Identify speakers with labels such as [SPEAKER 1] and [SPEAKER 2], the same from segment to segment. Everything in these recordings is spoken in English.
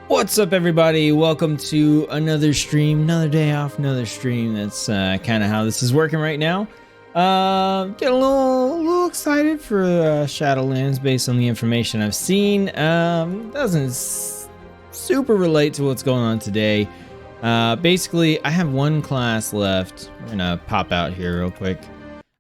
[SPEAKER 1] What's up, everybody? Welcome to another stream, another day off, another stream. That's kind of how this is working right now. Get a little excited for Shadowlands based on the information I've seen. Doesn't super relate to what's going on today. Basically, I have one class left. I'm gonna pop out here real quick.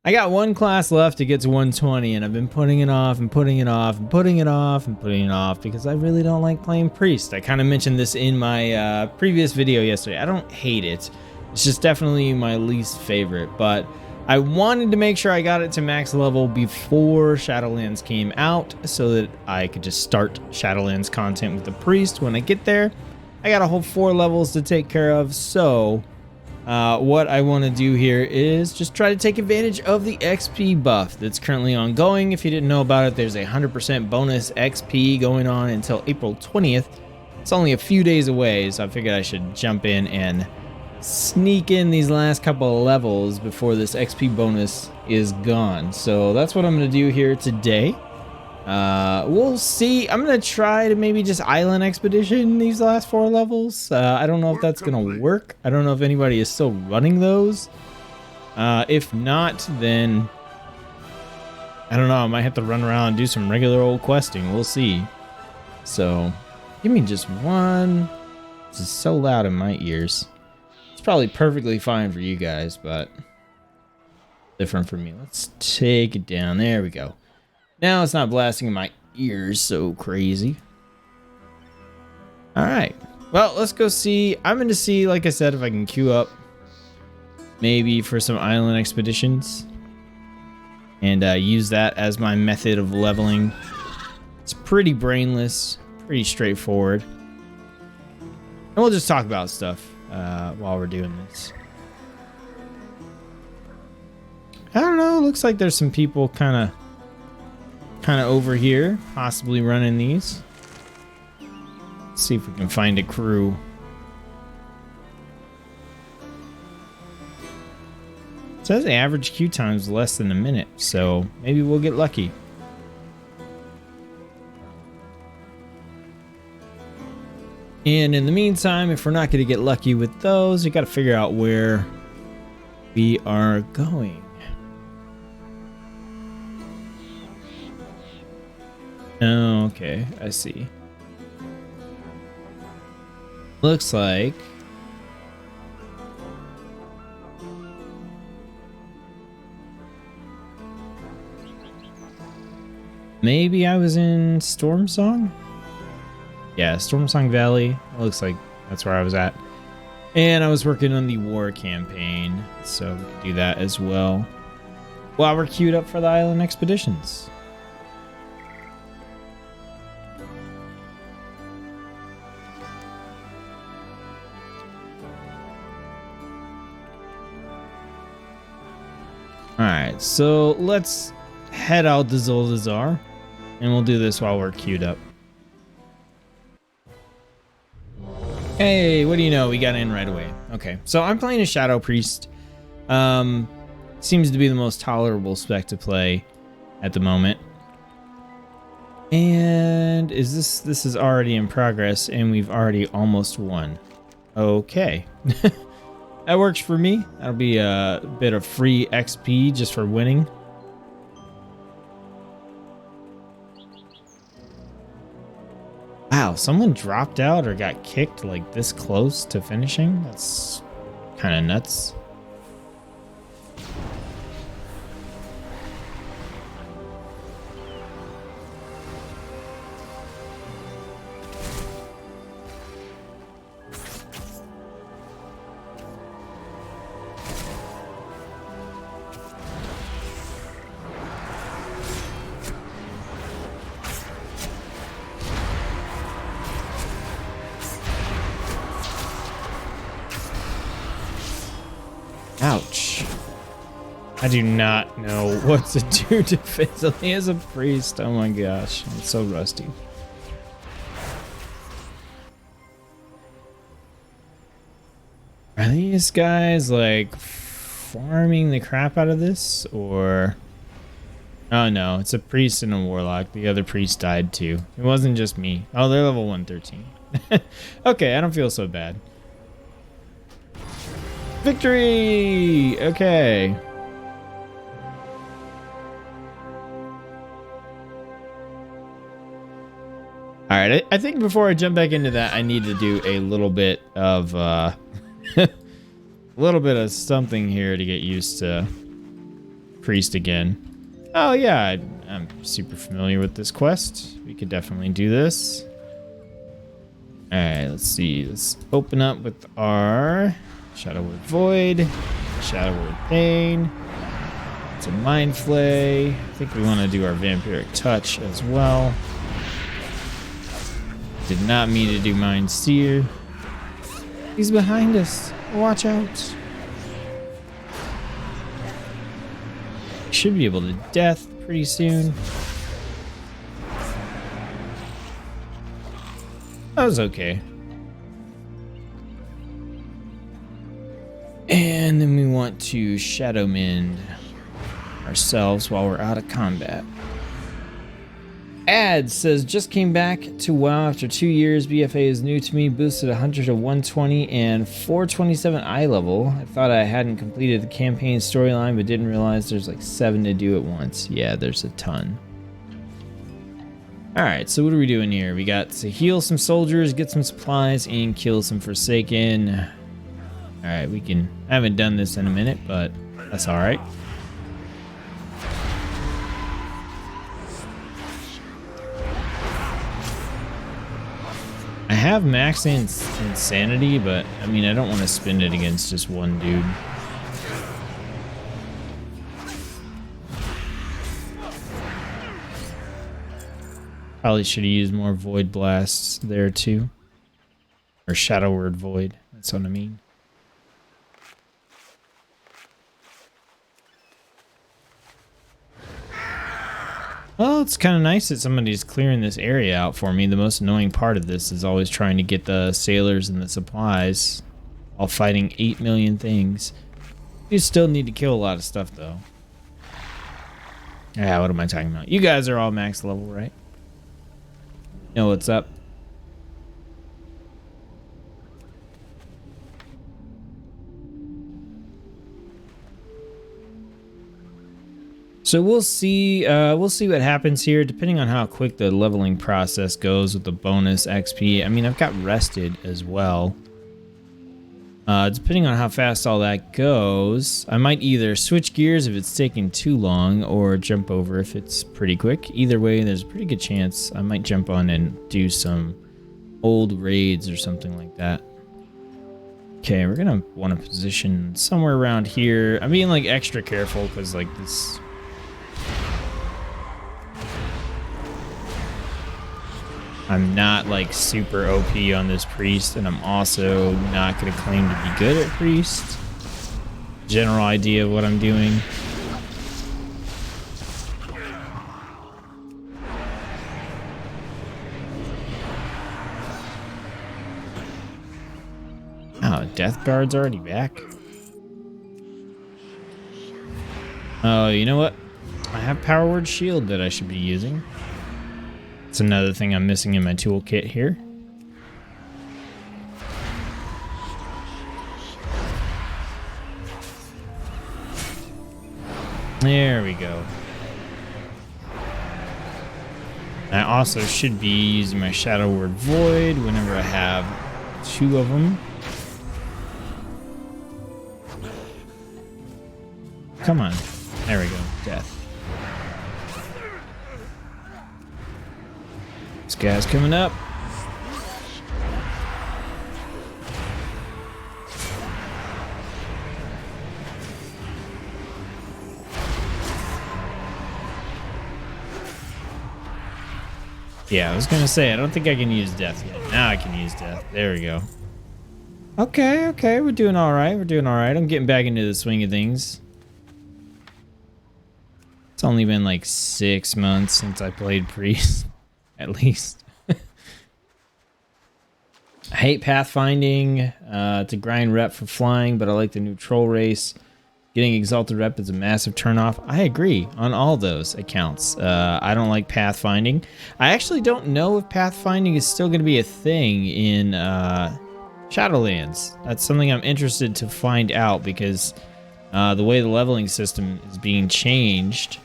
[SPEAKER 1] I got one class left to get to 120, and I've been putting it off and putting it off and putting it off and putting it off because I really don't like playing Priest. I kind of mentioned this in my previous video yesterday. I don't hate it. It's just definitely my least favorite, but I wanted to make sure I got it to max level before Shadowlands came out so that I could just start Shadowlands content with the Priest when I get there. I got a whole 4 levels to take care of, so what I want to do here is just try to take advantage of the XP buff that's currently ongoing. If you didn't know about it, there's a 100% bonus XP going on until April 20th. It's only a few days away, so I figured I should jump in and sneak in these last couple of levels before this XP bonus is gone. So that's what I'm going to do here today. We'll see. I'm gonna try to maybe just island expedition these last 4 levels. I don't know if that's gonna work. I don't know if anybody is still running those. If not, then I don't know. I might have to run around and do some regular old questing. We'll see. So give me just one. This is so loud in my ears. It's probably perfectly fine for you guys, but different for me. Let's take it down. There we go. Now it's not blasting in my ears so crazy. Alright. Well, let's go see. I'm going to see, like I said, if I can queue up maybe for some island expeditions. And use that as my method of leveling. It's pretty brainless. Pretty straightforward. And we'll just talk about stuff while we're doing this. I don't know. Looks like there's some people kind of over here, possibly running these. Let's see if we can find a crew. It says the average queue time is less than a minute, so maybe we'll get lucky. And in the meantime, if we're not going to get lucky with those, we got to figure out where we are going. Oh, okay, I see. Looks like maybe I was in Storm Song? Yeah, Storm Song Valley. Looks like that's where I was at. And I was working on the war campaign, so we can do that as well while we're queued up for the island expeditions. Alright, so let's head out to Zoldazar, and we'll do this while we're queued up. Hey, what do you know? We got in right away. Okay, so I'm playing a Shadow Priest. Seems to be the most tolerable spec to play at the moment. And this is already in progress, and we've already almost won. Okay. That works for me. That'll be a bit of free XP just for winning. Wow, someone dropped out or got kicked like this close to finishing? That's kind of nuts. Ouch. I do not know what to do defensively as a priest. Oh my gosh, I'm so rusty. Are these guys like farming the crap out of this, or Oh no, it's a priest and a warlock. The other priest died too. It wasn't just me. Oh, they're level 113. Okay, I don't feel so bad. Victory! Okay. All right, I think before I jump back into that, I need to do a little bit of a little bit of something here to get used to priest again. Oh yeah, I'm super familiar with this quest. We could definitely do this. All right, let's see. Let's open up with our Shadow Word Void, Shadow Word Pain. It's a Mind Flay. I think we want to do our Vampiric Touch as well. Did not mean to do Mind Seer. He's behind us. Watch out. Should be able to death pretty soon. That was okay. And then we want to Shadow Mend ourselves while we're out of combat. Ad says, just came back to WoW after 2 years. BFA is new to me. Boosted 100 to 120 and 427 eye level. I thought I hadn't completed the campaign storyline, but didn't realize there's like 7 to do at once. Yeah, there's a ton. Alright, so what are we doing here? We got to heal some soldiers, get some supplies, and kill some Forsaken. Alright, we can... I haven't done this in a minute, but that's alright. I have max insanity, but I mean, I don't want to spend it against just one dude. Probably should have used more Void Blasts there too. Or Shadow Word Void, that's what I mean. Well, it's kind of nice that somebody's clearing this area out for me. The most annoying part of this is always trying to get the sailors and the supplies while fighting 8 million things. You still need to kill a lot of stuff, though. Yeah, what am I talking about? You guys are all max level, right? Know what's up? So we'll see what happens here, depending on how quick the leveling process goes with the bonus XP. I mean, I've got rested as well. Depending on how fast all that goes, I might either switch gears if it's taking too long or jump over if it's pretty quick. Either way, there's a pretty good chance I might jump on and do some old raids or something like that. Okay, we're gonna want to position somewhere around here. I'm being like extra careful because like this... I'm not like super OP on this priest, and I'm also not going to claim to be good at priest. General idea of what I'm doing. Oh, Death Guard's already back. Oh, you know what? I have Power Word Shield that I should be using. That's another thing I'm missing in my toolkit here. There we go. I also should be using my Shadow Word Void whenever I have 2 of them. Come on. There we go. Death. This guy's coming up. Yeah, I was gonna say, I don't think I can use death yet. Now I can use death. There we go. Okay, okay, we're doing alright. We're doing alright. I'm getting back into the swing of things. It's only been like 6 months since I played Priest. At least. I hate pathfinding. It's a grind rep for flying, but I like the new troll race. Getting Exalted Rep is a massive turnoff. I agree on all those accounts. I don't like pathfinding. I actually don't know if pathfinding is still going to be a thing in Shadowlands. That's something I'm interested to find out because the way the leveling system is being changed,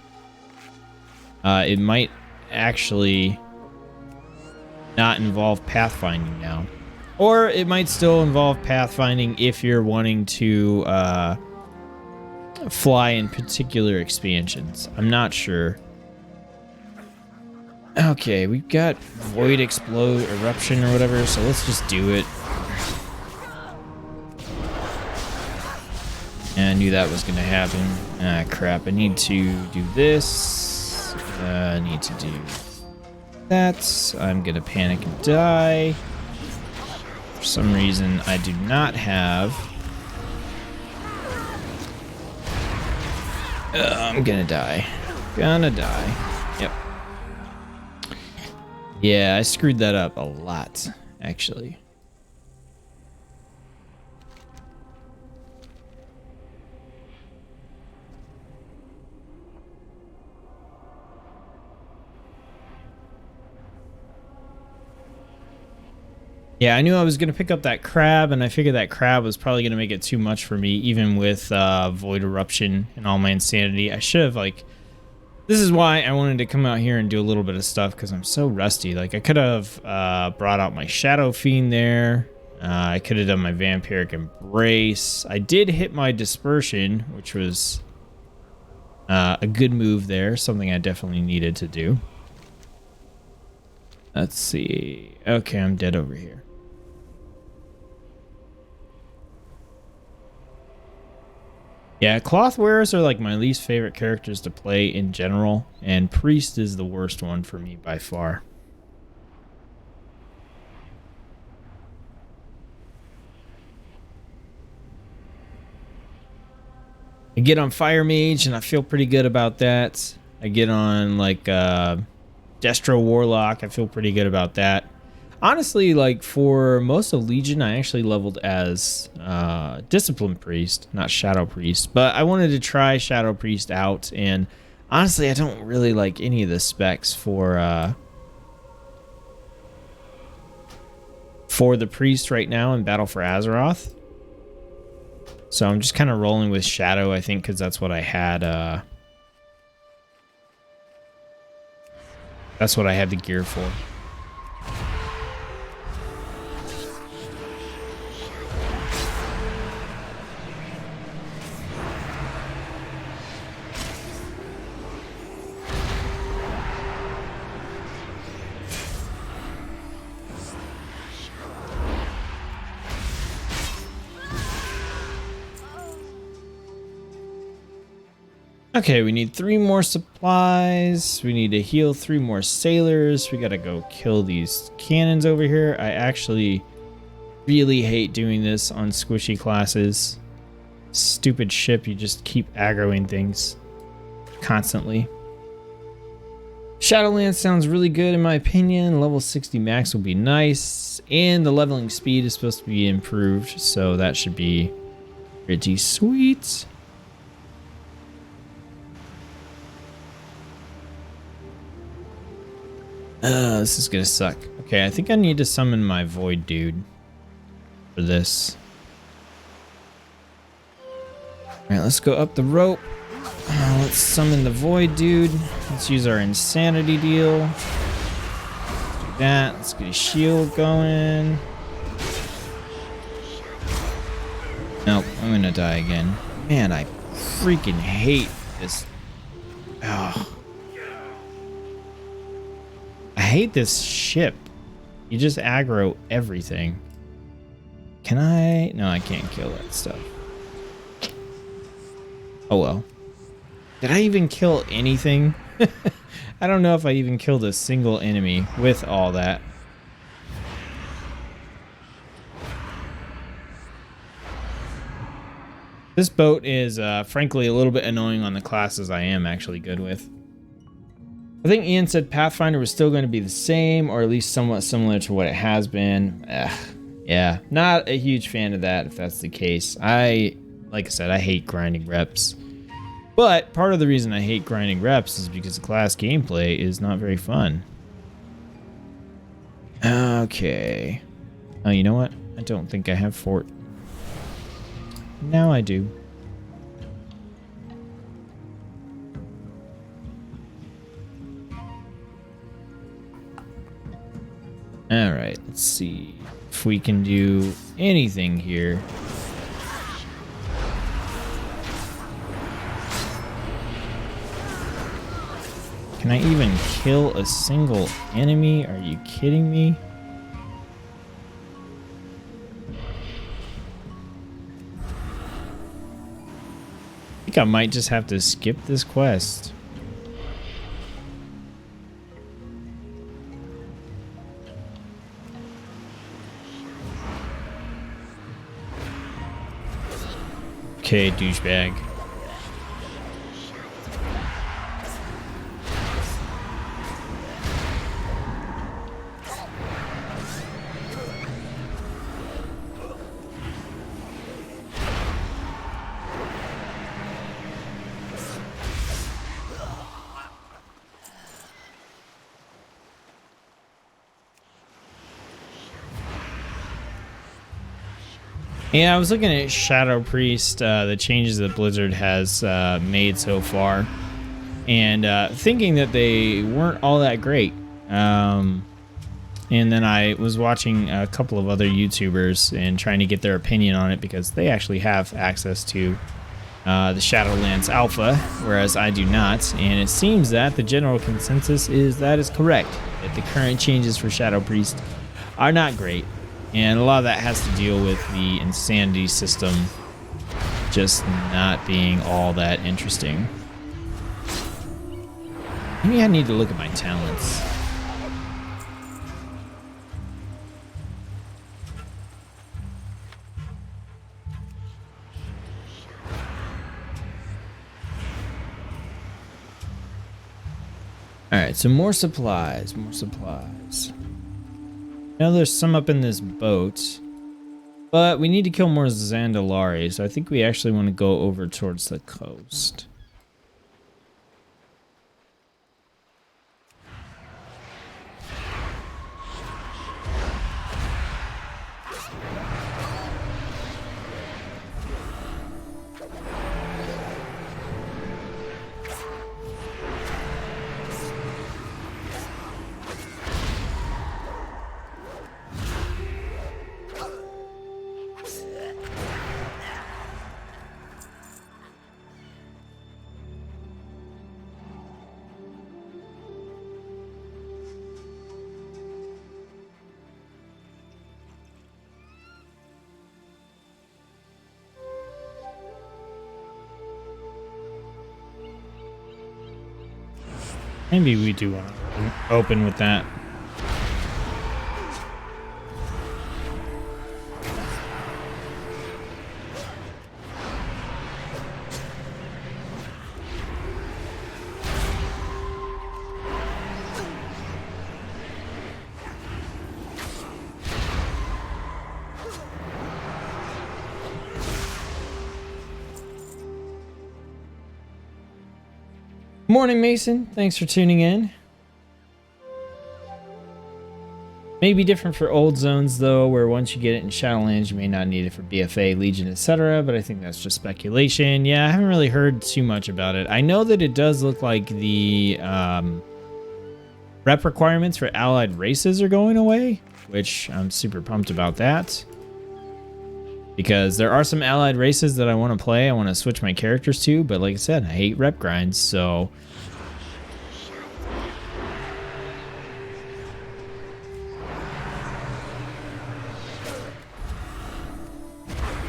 [SPEAKER 1] it might actually not involve pathfinding now. Or it might still involve pathfinding if you're wanting to fly in particular expansions. I'm not sure. Okay, we've got Void Explode Eruption or whatever, so let's just do it. I knew that was gonna happen. Ah, crap. I need to do this. I need to do that. I'm gonna panic and die. For some reason, I do not have... I'm gonna die. Gonna die. Yep. Yeah, I screwed that up a lot, actually. Yeah, I knew I was going to pick up that crab, and I figured that crab was probably going to make it too much for me, even with Void Eruption and all my insanity. I should have, like... This is why I wanted to come out here and do a little bit of stuff, because I'm so rusty. Like, I could have brought out my Shadow Fiend there. I could have done my Vampiric Embrace. I did hit my Dispersion, which was a good move there. Something I definitely needed to do. Let's see. Okay, I'm dead over here. Yeah, cloth wearers are like my least favorite characters to play in general, and Priest is the worst one for me by far. I get on Fire Mage and I feel pretty good about that. I get on like Destro Warlock, I feel pretty good about that. Honestly, like for most of Legion, I actually leveled as Discipline Priest, not Shadow Priest. But I wanted to try Shadow Priest out, and honestly, I don't really like any of the specs for the Priest right now in Battle for Azeroth. So I'm just kind of rolling with Shadow, I think, because that's what I had. That's what I had the gear for. Okay, we need 3 more supplies. We need to heal 3 more sailors. We gotta go kill these cannons over here. I actually really hate doing this on squishy classes. Stupid ship, you just keep aggroing things constantly. Shadowlands sounds really good in my opinion. Level 60 max will be nice. And the leveling speed is supposed to be improved, so that should be pretty sweet. This is gonna suck. Okay, I think I need to summon my Void dude for this. Alright, let's go up the rope. Let's summon the Void dude. Let's use our insanity deal. Let's do that. Let's get a shield going. Nope, I'm gonna die again. Man, I freaking hate this. Oh. I hate this ship. You just aggro everything. Can I? No, I can't kill that stuff. Oh well. Did I even kill anything? I don't know if I even killed a single enemy with all that. This boat is frankly a little bit annoying on the classes I am actually good with. I think Ian said Pathfinder was still going to be the same, or at least somewhat similar to what it has been. Yeah, not a huge fan of that if that's the case. I like I said, I hate grinding reps. But part of the reason I hate grinding reps is because the class gameplay is not very fun. Okay. Oh, you know what? I don't think I have fort. Now I do. Alright, let's see if we can do anything here. Can I even kill a single enemy? Are you kidding me? I think I might just have to skip this quest. Okay, douchebag. Yeah, I was looking at Shadow Priest, the changes that Blizzard has made so far, and thinking that they weren't all that great. And then I was watching a couple of other YouTubers and trying to get their opinion on it because they actually have access to the Shadowlands alpha, whereas I do not. And it seems that the general consensus is that is correct, that the current changes for Shadow Priest are not great. And a lot of that has to deal with the insanity system just not being all that interesting. Maybe I need to look at my talents. Alright, so more supplies, more supplies. Now there's some up in this boat, but we need to kill more Zandalari, so I think we actually want to go over towards the coast. Maybe we do want to open with that. Morning, Mason. Thanks for tuning in. Maybe different for old zones, though, where once you get it in Shadowlands, you may not need it for BFA, Legion, etc., but I think that's just speculation. Yeah, I haven't really heard too much about it. I know that it does look like the rep requirements for allied races are going away, which I'm super pumped about that. Because there are some allied races that I want to play, I want to switch my characters to, but like I said, I hate rep grinds, so...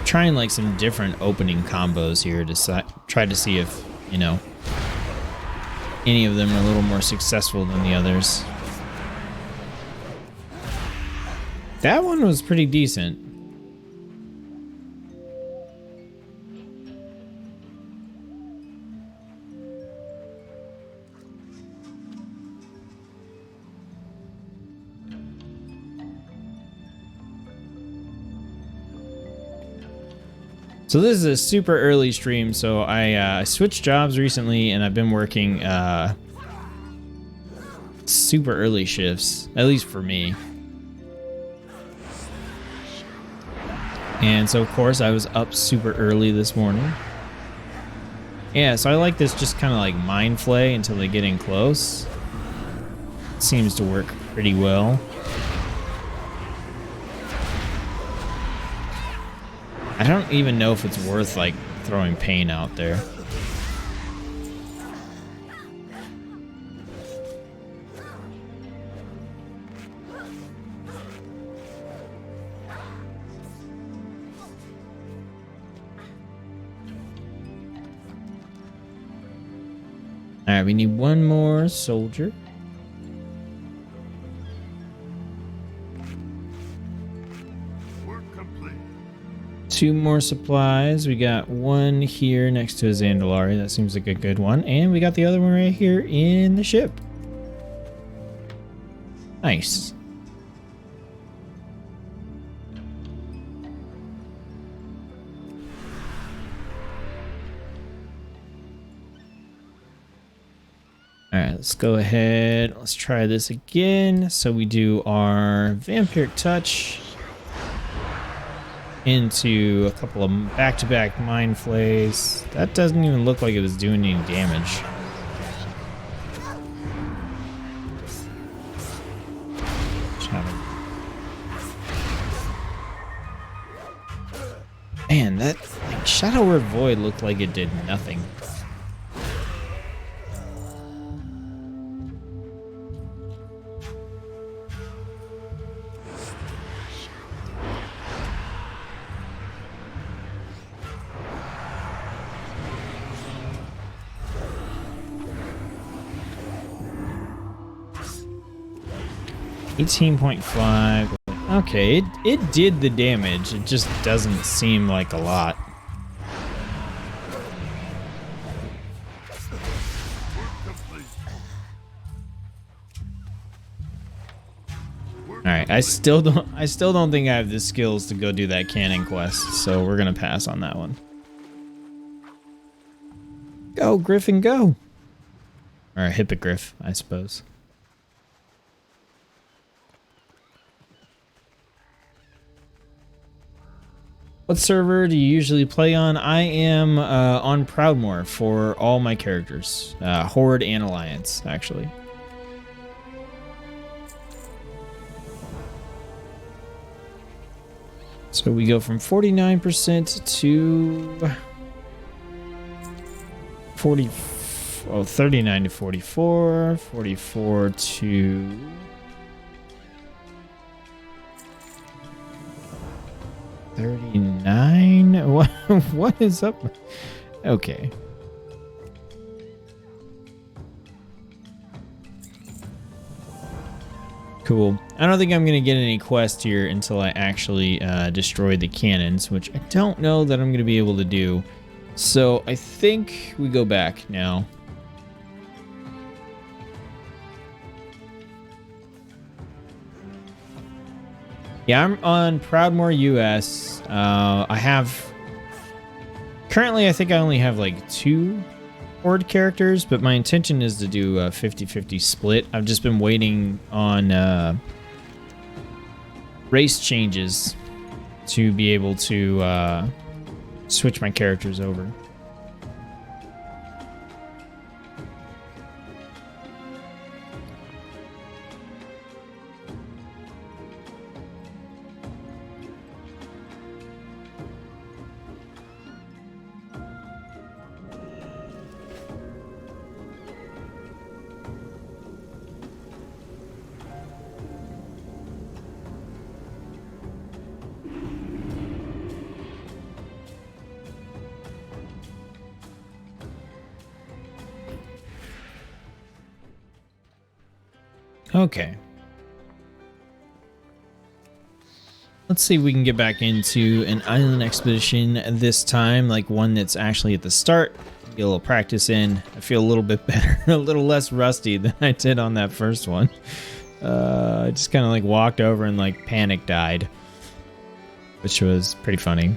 [SPEAKER 1] trying like some different opening combos here to try to see if, you know, any of them are a little more successful than the others. That one was pretty decent. So this is a super early stream, so I switched jobs recently, and I've been working super early shifts, at least for me. And so, of course, I was up super early this morning. Yeah, so I like this just kind of like mind flay until they get in close. It seems to work pretty well. I don't even know if it's worth like throwing pain out there. All right, we need one more soldier. Two more supplies. We got one here next to a Zandalari. That seems like a good one. And we got the other one right here in the ship. Nice. Alright, let's go ahead. Let's try this again. So we do our Vampiric Touch into a couple of back-to-back Mind Flays. That doesn't even look like it was doing any damage. Man, that like, Shadow Word Void looked like it did nothing. $18.5. Okay, it did the damage. It just doesn't seem like a lot. Alright, I still don't think I have the skills to go do that cannon quest, so we're gonna pass on that one. Go, Griffin, go! Or a Hippogriff, I suppose. What server do you usually play on? I am on Proudmoore for all my characters. Horde and Alliance, actually. So we go from 49% to 39 to 44, 44 to 39? What is up? Okay. Cool. I don't think I'm going to get any quest here until I actually destroy the cannons, which I don't know that I'm going to be able to do. So I think we go back now. Yeah, I'm on Proudmoore US. I have... Currently, I think I only have like 2 Horde characters, but my intention is to do a 50-50 split. I've just been waiting on race changes to be able to switch my characters over. Okay. Let's see if we can get back into an island expedition this time, like one that's actually at the start. Get a little practice in. I feel a little bit better, a little less rusty than I did on that first one. I just kind of like walked over and like panic died, which was pretty funny.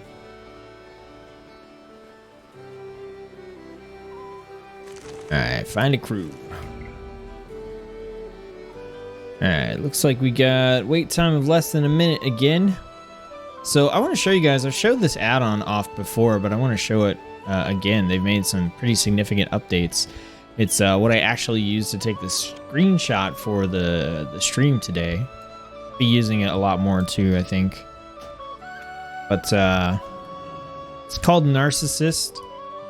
[SPEAKER 1] Alright, find a crew. Alright, looks like we got wait time of less than a minute again. So I want to show you guys, I've showed this add-on off before, but I want to show it again. They've made some pretty significant updates. It's what I actually used to take the screenshot for the stream today. Be using it a lot more too, I think. But it's called Narcissus.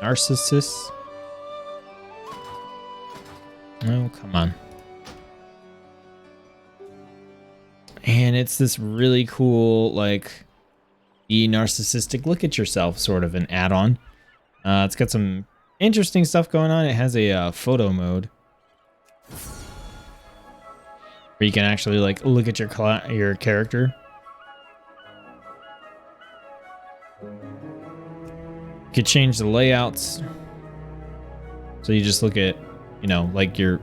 [SPEAKER 1] Narcissus. Oh, come on. And it's this really cool, like, be narcissistic, look at yourself sort of an add-on. It's got some interesting stuff going on. It has a photo mode where you can actually like look at your character. You could change the layouts, so you just look at, you know, like your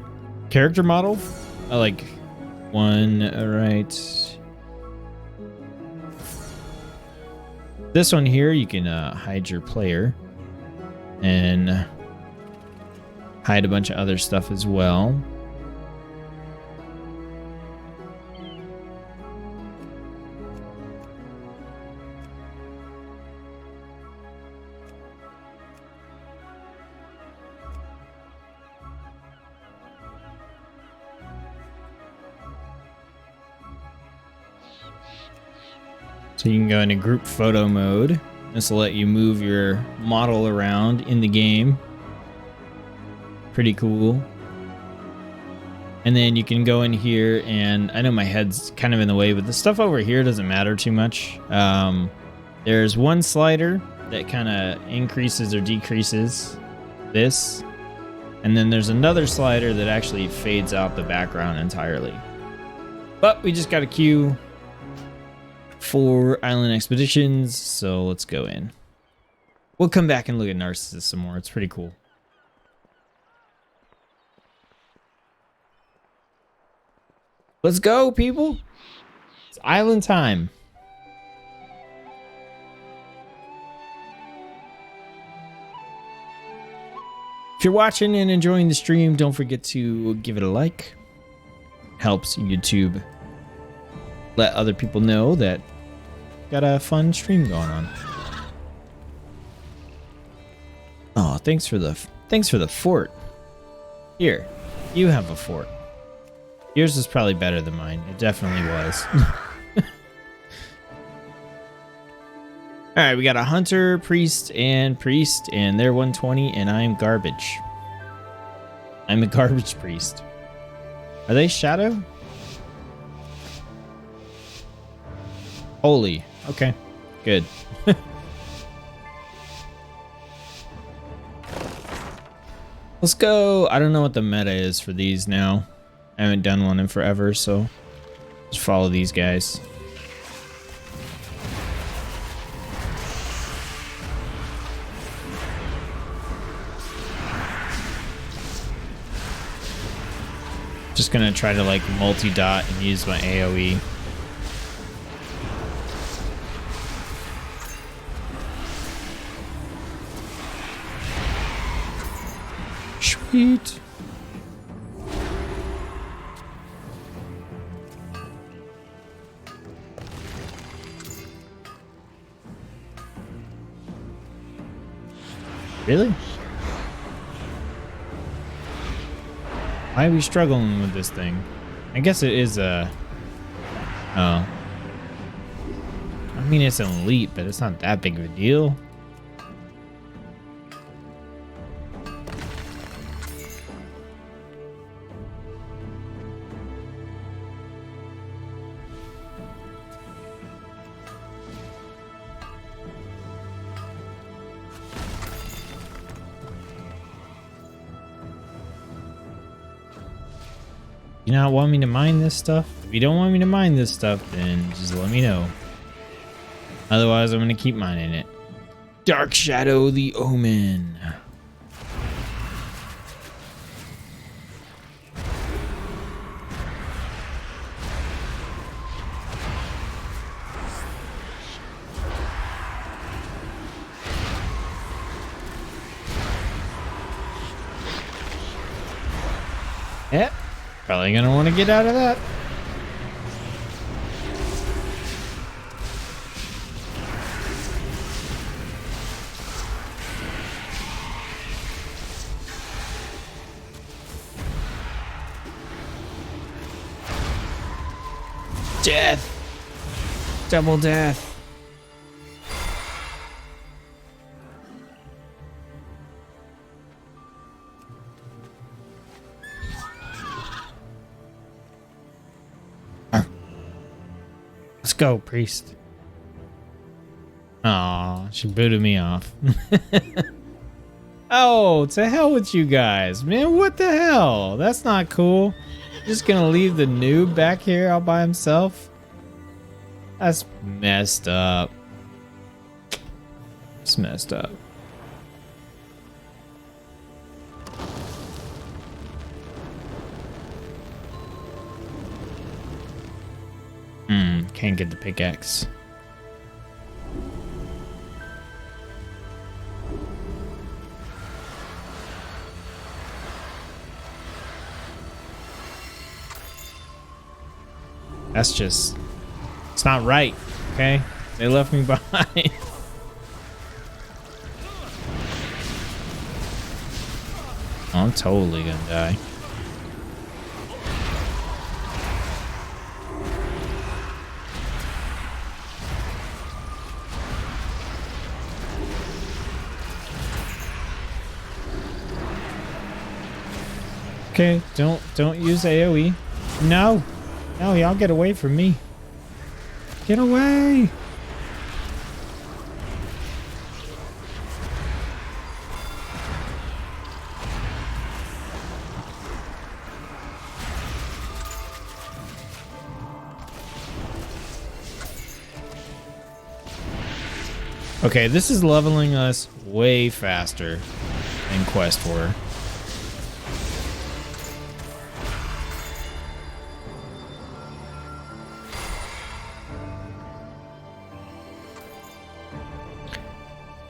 [SPEAKER 1] character model, like one right. This one here, you can hide your player and hide a bunch of other stuff as well. So you can go into group photo mode. This will let you move your model around in the game. Pretty cool. And then you can go in here, and I know my head's kind of in the way, but the stuff over here doesn't matter too much. There's one slider that kind of increases or decreases this. And then there's another slider that actually fades out the background entirely. But we just got a queue for Island Expeditions, so let's go in. We'll come back and look at Narcissus some more. It's pretty cool. Let's go, people. It's island time. If you're watching and enjoying the stream, don't forget to give it a like. Helps YouTube let other people know that got a fun stream going on. Oh, thanks for the fort. Here, you have a fort. Yours is probably better than mine. It definitely was. All right, we got a hunter, priest, and they're 120, and I'm garbage. I'm a garbage priest. Are they shadow? Holy. Okay, good. Let's go. I don't know what the meta is for these now. I haven't done one in forever, so just follow these guys. Just gonna try to like multi-dot and use my AoE. Sweet. Really? Why are we struggling with this thing? I guess it is a... Oh. I mean, it's an elite, but it's not that big of a deal. You not want me to mine this stuff? If you don't want me to mine this stuff, then just let me know. Otherwise, I'm going to keep mining it. Dark Shadow, the Omen. Probably gonna want to get out of that. Death. Double death. Let's go, priest. Aw, she booted me off. Oh, to hell with you guys. Man, what the hell? That's not cool. Just gonna leave the noob back here all by himself? That's messed up. It's messed up. Can't get the pickaxe. That's just, it's not right, okay? They left me behind. I'm totally gonna die. Okay, don't use AoE. No. No, y'all get away from me. Get away. Okay, this is leveling us way faster than Quest 4.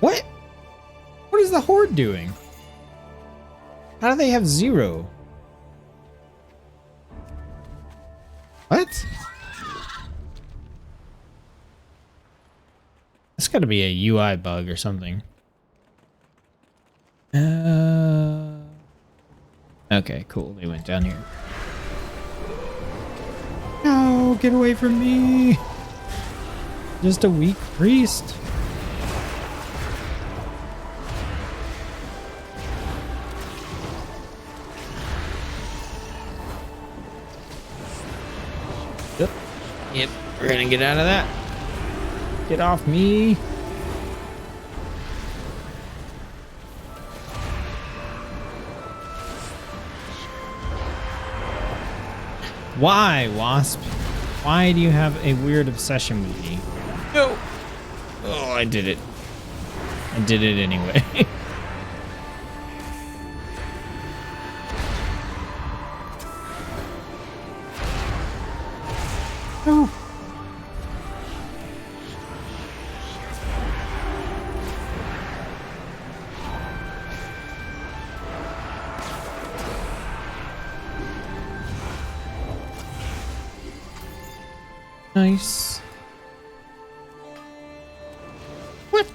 [SPEAKER 1] What? What is the Horde doing? How do they have 0? What? That's got to be a UI bug or something. Okay, cool. They went down here. No, get away from me. Just a weak priest. Yep, we're gonna get out of that. Get off me. Why, Wasp? Why do you have a weird obsession with me? No. Oh, I did it. I did it anyway. No. Nice. What?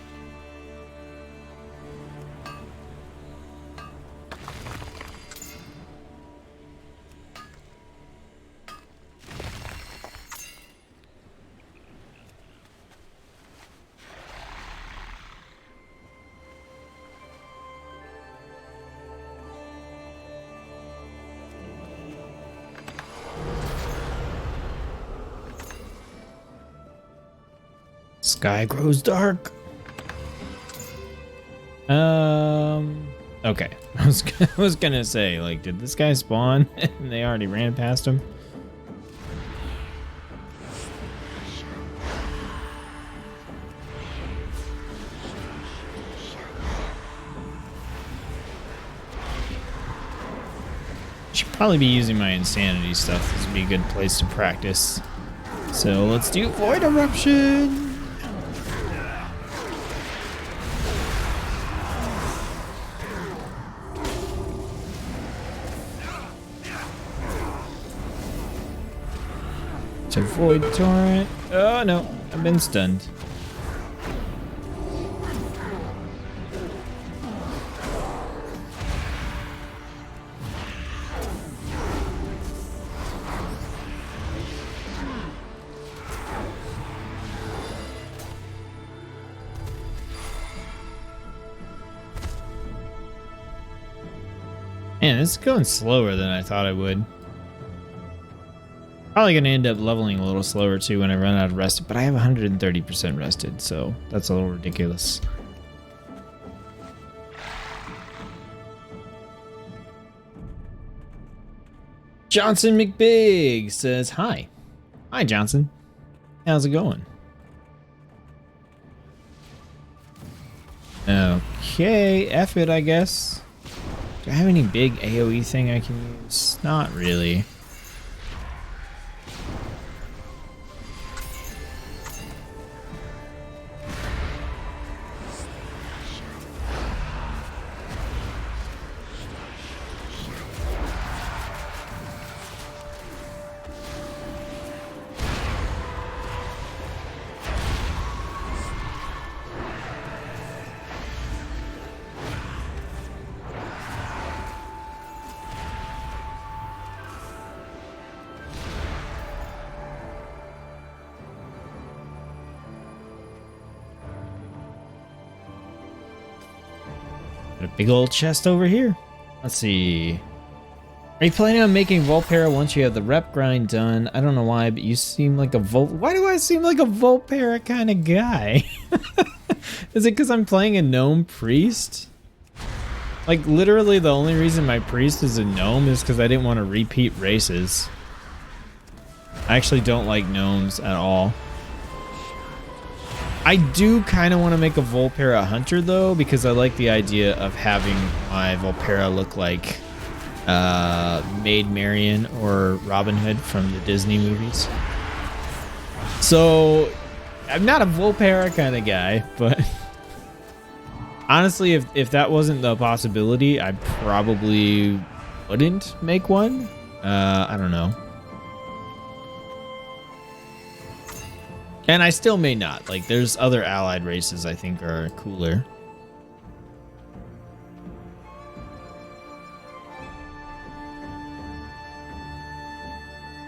[SPEAKER 1] Sky grows dark. Okay. I was gonna say, like, did this guy spawn and they already ran past him? Should probably be using my insanity stuff. This would be a good place to practice. So let's do Void Eruption. To avoid torrent. Oh no, I've been stunned. Man, this is going slower than I thought it would. Probably going to end up leveling a little slower too when I run out of rested, but I have 130% rested, so that's a little ridiculous. Johnson McBig says, hi. Hi, Johnson. How's it going? Okay, F it, I guess. Do I have any big AoE thing I can use? Not really. A big old chest over here. Let's see. Are you planning on making Volpera once you have the rep grind done? I don't know why, but you seem like a Why do I seem like a Volpera kind of guy? Is it because I'm playing a gnome priest? Like, literally the only reason my priest is a gnome is because I didn't want to repeat races. I actually don't like gnomes at all. I do kind of want to make a Volpera hunter though, because I like the idea of having my Volpera look like Maid Marian or Robin Hood from the Disney movies. So I'm not a Volpera kind of guy, but honestly, if that wasn't the possibility, I probably wouldn't make one. I don't know. And I still may not. Like, there's other allied races I think are cooler.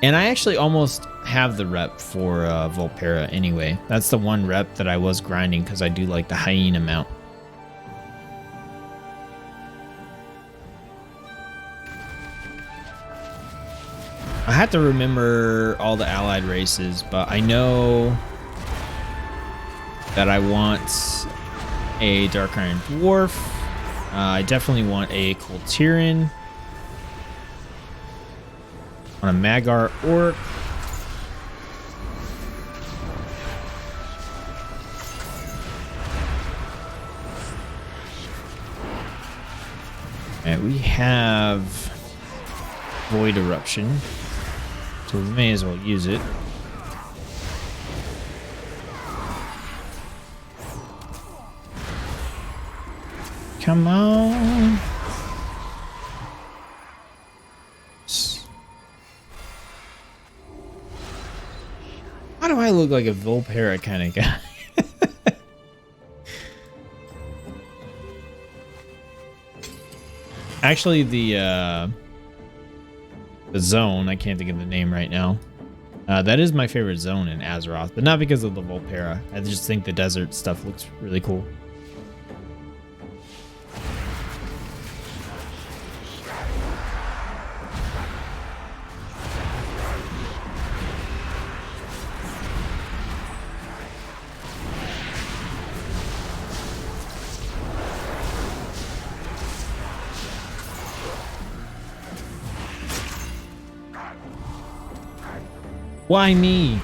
[SPEAKER 1] And I actually almost have the rep for Volpera anyway. That's the one rep that I was grinding because I do like the hyena mount. I have to remember all the allied races, but I know that I want a Dark Iron Dwarf. I definitely want a Coltiran. I want a Magar Orc. And we have Void Eruption. So we may as well use it. Come on. Why do I look like a Volpera kind of guy? Actually, the zone, I can't think of the name right now. That is my favorite zone in Azeroth, but not because of the Volpera. I just think the desert stuff looks really cool. Why me?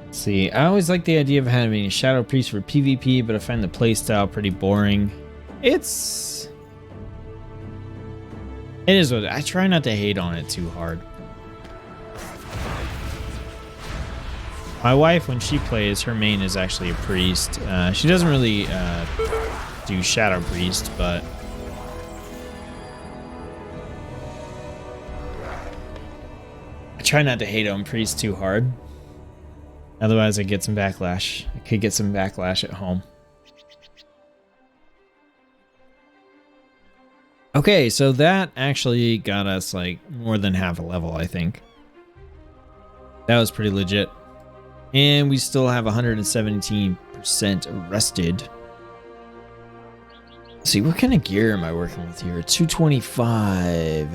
[SPEAKER 1] Let's see, I always like the idea of having a Shadow Priest for PvP, but I find the playstyle pretty boring. It is what I try not to hate on it too hard. My wife, when she plays, her main is actually a priest. She doesn't really do Shadow Priest, but I try not to hate on Priest too hard. Otherwise, I get some backlash. I could get some backlash at home. Okay, so that actually got us like more than half a level, I think. That was pretty legit. And we still have 117% rested. Let's see, what kind of gear am I working with here? 225.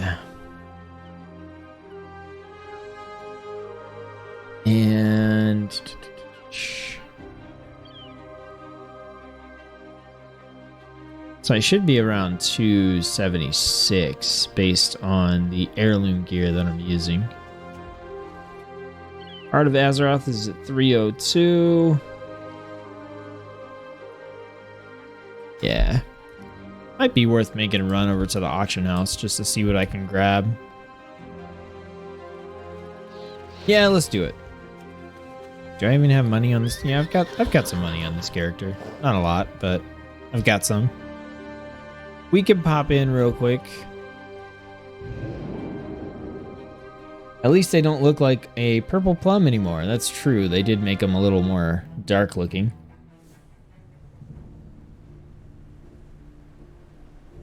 [SPEAKER 1] And so I should be around 276 based on the heirloom gear that I'm using. Heart of Azeroth is at 302. Yeah. Might be worth making a run over to the auction house just to see what I can grab. Yeah, let's do it. Do I even have money on this? Yeah, I've got some money on this character. Not a lot, but I've got some. We can pop in real quick. At least they don't look like a purple plum anymore. That's true. They did make them a little more dark looking.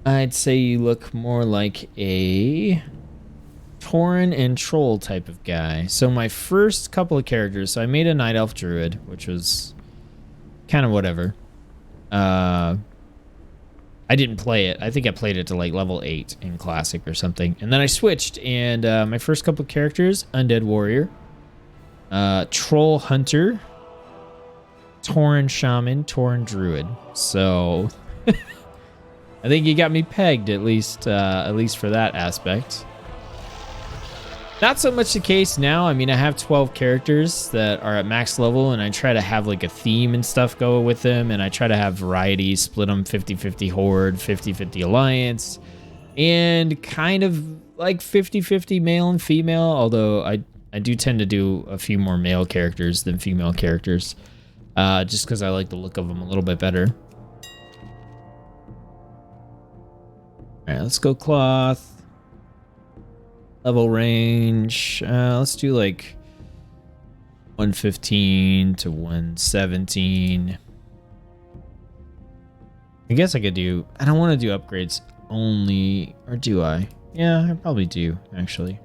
[SPEAKER 1] I'd say you look more like a Tauren and Troll type of guy. So my first couple of characters, so I made a Night Elf Druid, which was kind of whatever. I didn't play it. I think I played it to like level 8 in Classic or something. And then I switched, and my first couple of characters, Undead Warrior, Troll Hunter, Tauren Shaman, Tauren Druid. So I think you got me pegged, at least for that aspect. Not so much the case now. I mean, I have 12 characters that are at max level, and I try to have like a theme and stuff go with them, and I try to have variety, split them 50-50 Horde, 50-50 Alliance, and kind of like 50-50 male and female, although I do tend to do a few more male characters than female characters, just because I like the look of them a little bit better. All right, let's go cloth. Level range, let's do like 115 to 117. I guess I could do, I don't want to do upgrades only, or do I? Yeah, I probably do, actually.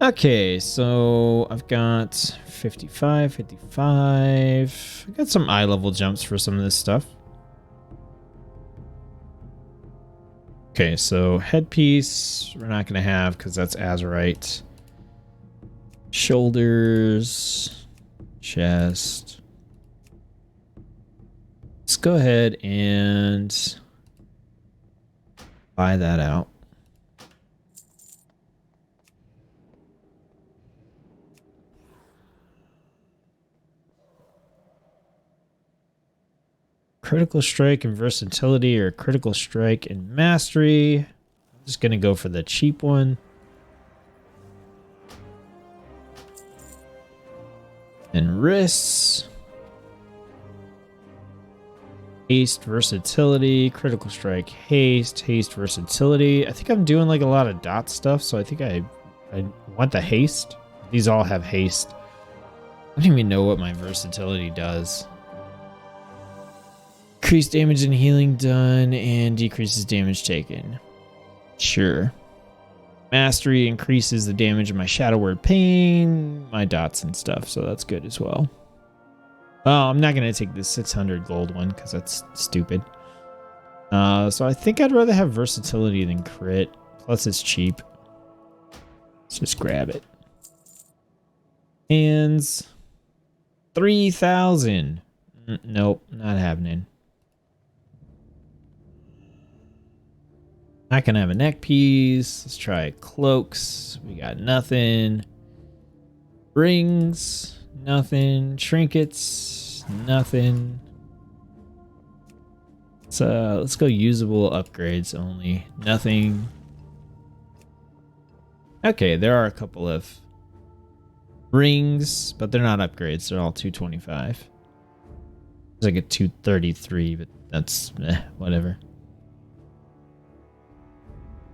[SPEAKER 1] Okay, so I've got 55, 55. I got some eye level jumps for some of this stuff. Okay, so headpiece we're not gonna have because that's Azerite. Shoulders, chest. Let's go ahead and buy that out. Critical strike and versatility, or critical strike and mastery. I'm just gonna go for the cheap one. And wrists. Haste, versatility, critical strike, haste, haste, versatility. I think I'm doing like a lot of dot stuff, so I think I want the haste. These all have haste. I don't even know what my versatility does. Increased damage and healing done, and decreases damage taken. Sure. Mastery increases the damage of my Shadow Word Pain, my dots and stuff, so that's good as well. Oh, I'm not going to take the 600 gold one because that's stupid. So I think I'd rather have versatility than crit. Plus it's cheap. Let's just grab it. Hands. 3,000. Nope, not happening. Not gonna have a neck piece. Let's try cloaks. We got nothing. Rings, nothing. Trinkets, nothing. Let's go usable upgrades only. Nothing. Okay, there are a couple of rings, but they're not upgrades. They're all 225. It's like a 233, but that's whatever.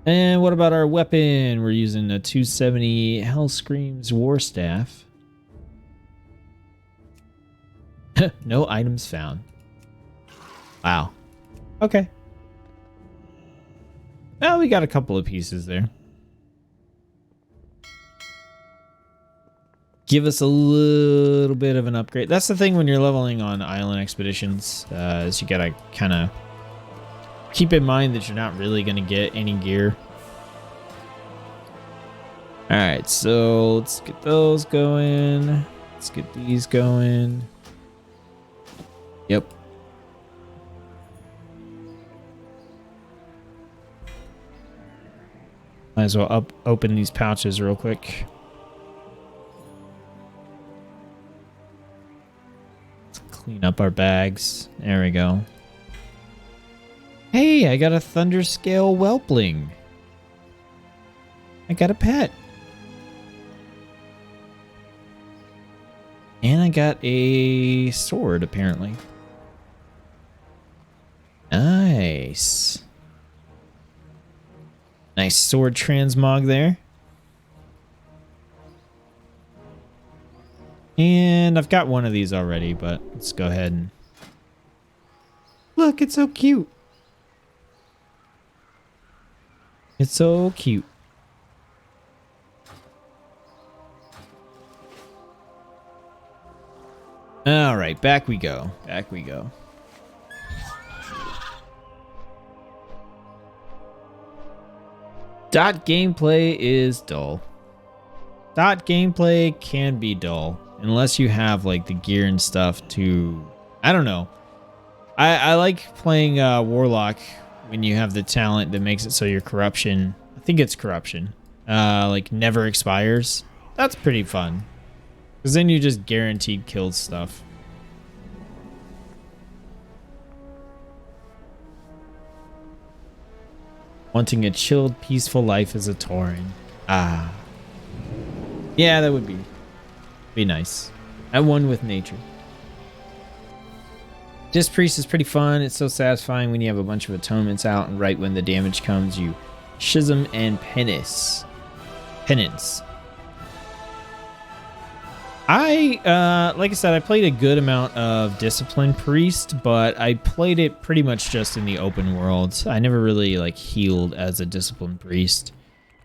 [SPEAKER 1] And what about our weapon? We're using a 270 Hell Screams War Staff. No items found. Wow. Okay. Well, we got a couple of pieces there. Give us a little bit of an upgrade. That's the thing when you're leveling on island expeditions, is you gotta kind of keep in mind that you're not really gonna get any gear. All right, so let's get those going. Let's get these going. Yep. Might as well open these pouches real quick. Let's clean up our bags. There we go. Hey, I got a Thunderscale Whelpling. I got a pet. And I got a sword, apparently. Nice. Nice sword transmog there. And I've got one of these already, but let's go ahead and... Look, it's so cute. It's so cute. All right, back we go. Back we go. Dot gameplay is dull. Dot gameplay can be dull unless you have like the gear and stuff to, I don't know. I like playing Warlock when you have the talent that makes it so your corruption, I think it's corruption, like never expires. That's pretty fun. Because then you just guaranteed kill stuff. Wanting a chilled, peaceful life as a Tauren. Ah. Yeah, that would be nice. At one with nature. Disc Priest is pretty fun. It's so satisfying when you have a bunch of atonements out and right when the damage comes, you Schism and Penance. Like I said, I played a good amount of Discipline Priest, but I played it pretty much just in the open world. I never really like healed as a Discipline Priest.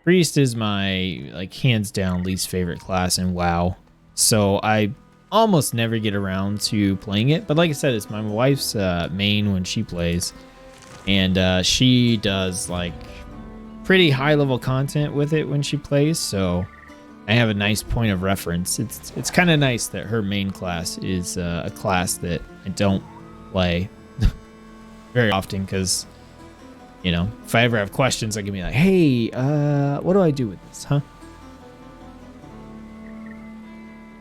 [SPEAKER 1] Priest is my like hands down least favorite class in WoW, so I almost never get around to playing it. But like I said, it's my wife's main when she plays, and she does like pretty high level content with it when she plays, so I have a nice point of reference. It's kind of nice that her main class is a class that I don't play very often, because, you know, if I ever have questions, I can be like, hey, what do I do with this, huh?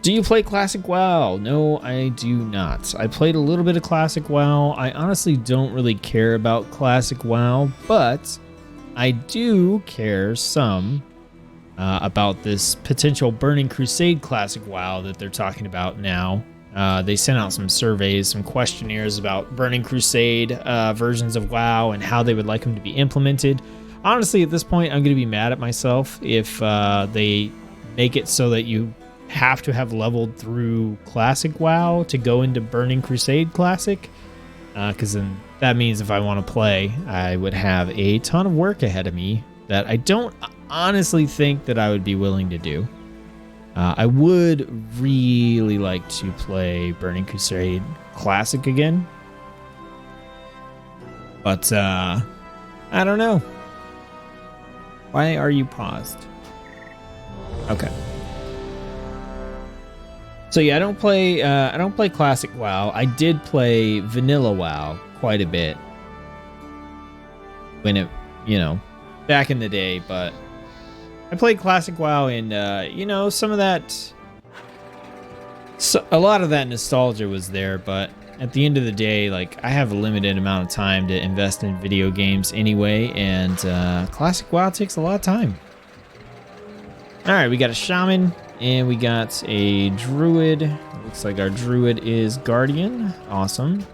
[SPEAKER 1] Do you play Classic WoW? No, I do not. I played a little bit of Classic WoW. I honestly don't really care about Classic WoW, but I do care some about this potential Burning Crusade Classic WoW that they're talking about now. They sent out some surveys, some questionnaires about Burning Crusade versions of WoW and how they would like them to be implemented. Honestly, at this point, I'm going to be mad at myself if they make it so that you have to have leveled through Classic WoW to go into Burning Crusade Classic. Because then that means if I want to play, I would have a ton of work ahead of me that I don't honestly think that I would be willing to do. I would really like to play Burning Crusade Classic again, but I don't know. Why are you paused? Okay. So yeah, I don't play Classic WoW. I did play Vanilla WoW quite a bit when it, you know, back in the day, but I played Classic WoW, and you know, some of that, a lot of that nostalgia was there, but at the end of the day, like, I have a limited amount of time to invest in video games anyway, and Classic WoW takes a lot of time. All right, we got a shaman And we got a druid. Looks like our druid is guardian. Awesome.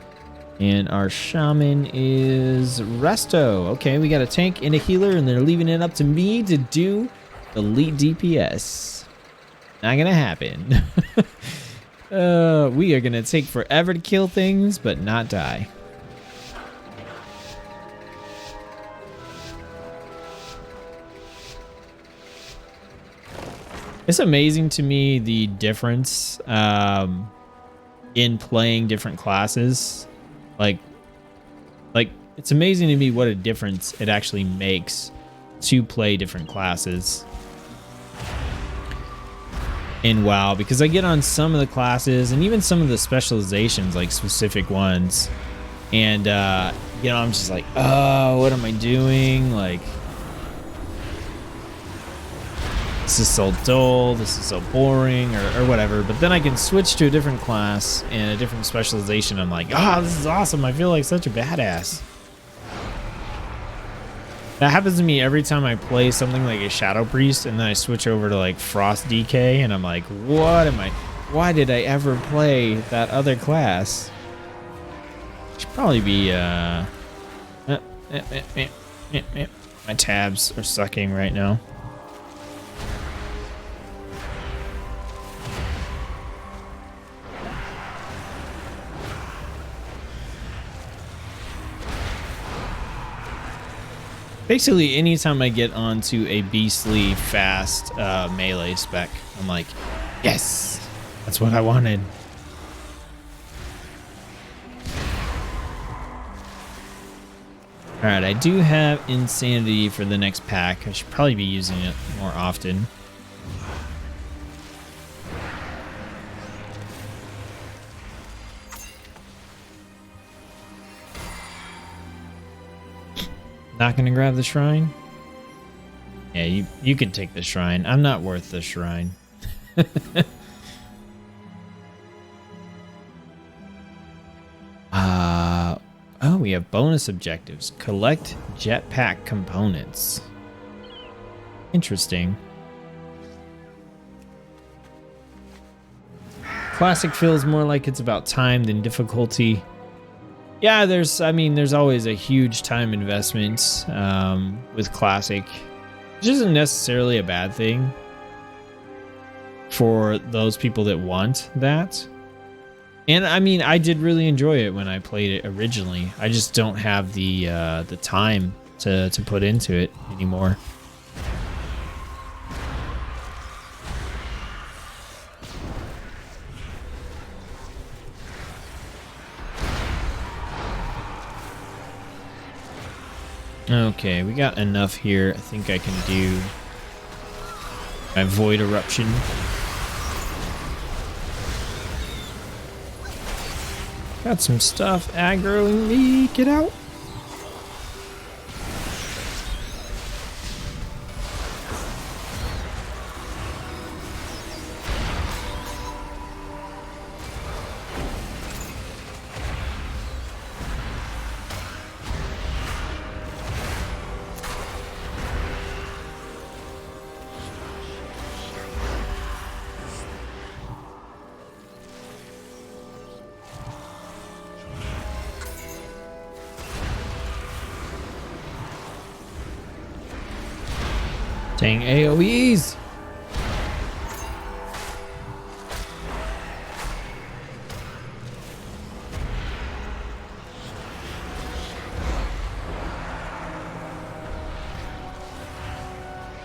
[SPEAKER 1] And our shaman is resto. Okay, we got a tank and a healer, and they're leaving it up to me to do elite DPS. Not gonna happen. We are gonna take forever to kill things, but not die. It's amazing to me the difference in playing different classes. Like it's amazing to me what a difference it actually makes to play different classes in WoW, because I get on some of the classes and even some of the specializations, like specific ones, and you know, I'm just like, oh, what am I doing? Like, this is so dull, this is so boring, or whatever. But then I can switch to a different class and a different specialization. I'm like, oh, this is awesome. I feel like such a badass. That happens to me every time I play something like a Shadow Priest, and then I switch over to like Frost DK, and I'm like, what am I? Why did I ever play that other class? Should probably be my tabs are sucking right now. Basically, anytime I get onto a beastly fast melee spec, I'm like, yes, that's what I wanted. All right, I do have Insanity for the next pack. I should probably be using it more often. Not gonna grab the shrine? Yeah, you can take the shrine. I'm not worth the shrine. Oh, we have bonus objectives. Collect jetpack components. Interesting. Classic feels more like it's about time than difficulty. Yeah, there's always a huge time investment with Classic, which isn't necessarily a bad thing for those people that want that. And I mean, I did really enjoy it when I played it originally. I just don't have the time to put into it anymore. Okay, we got enough here. I think I can do my Void Eruption. Got some stuff aggroing me. Get out. Dang AoEs!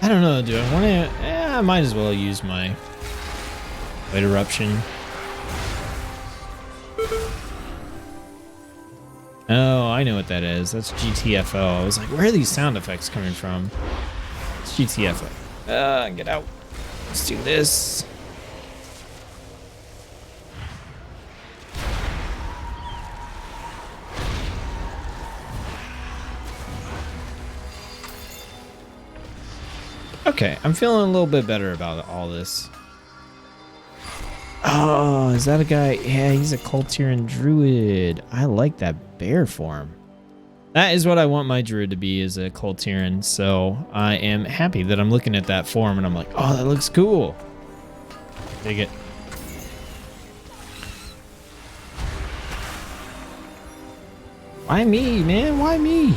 [SPEAKER 1] I don't know, do I want to? I might as well use my Void Eruption. Oh, I know what that is. That's GTFO. I was like, where are these sound effects coming from? It's GTFO. Get out. Let's do this. Okay, I'm feeling a little bit better about all this. Oh, is that a guy? Yeah, he's a Cultiran Druid. I like that bear form. That is what I want my Druid to be, is a Cultiran. So I am happy that I'm looking at that form and I'm like, oh, that looks cool. Dig it. Why me, man? Why me?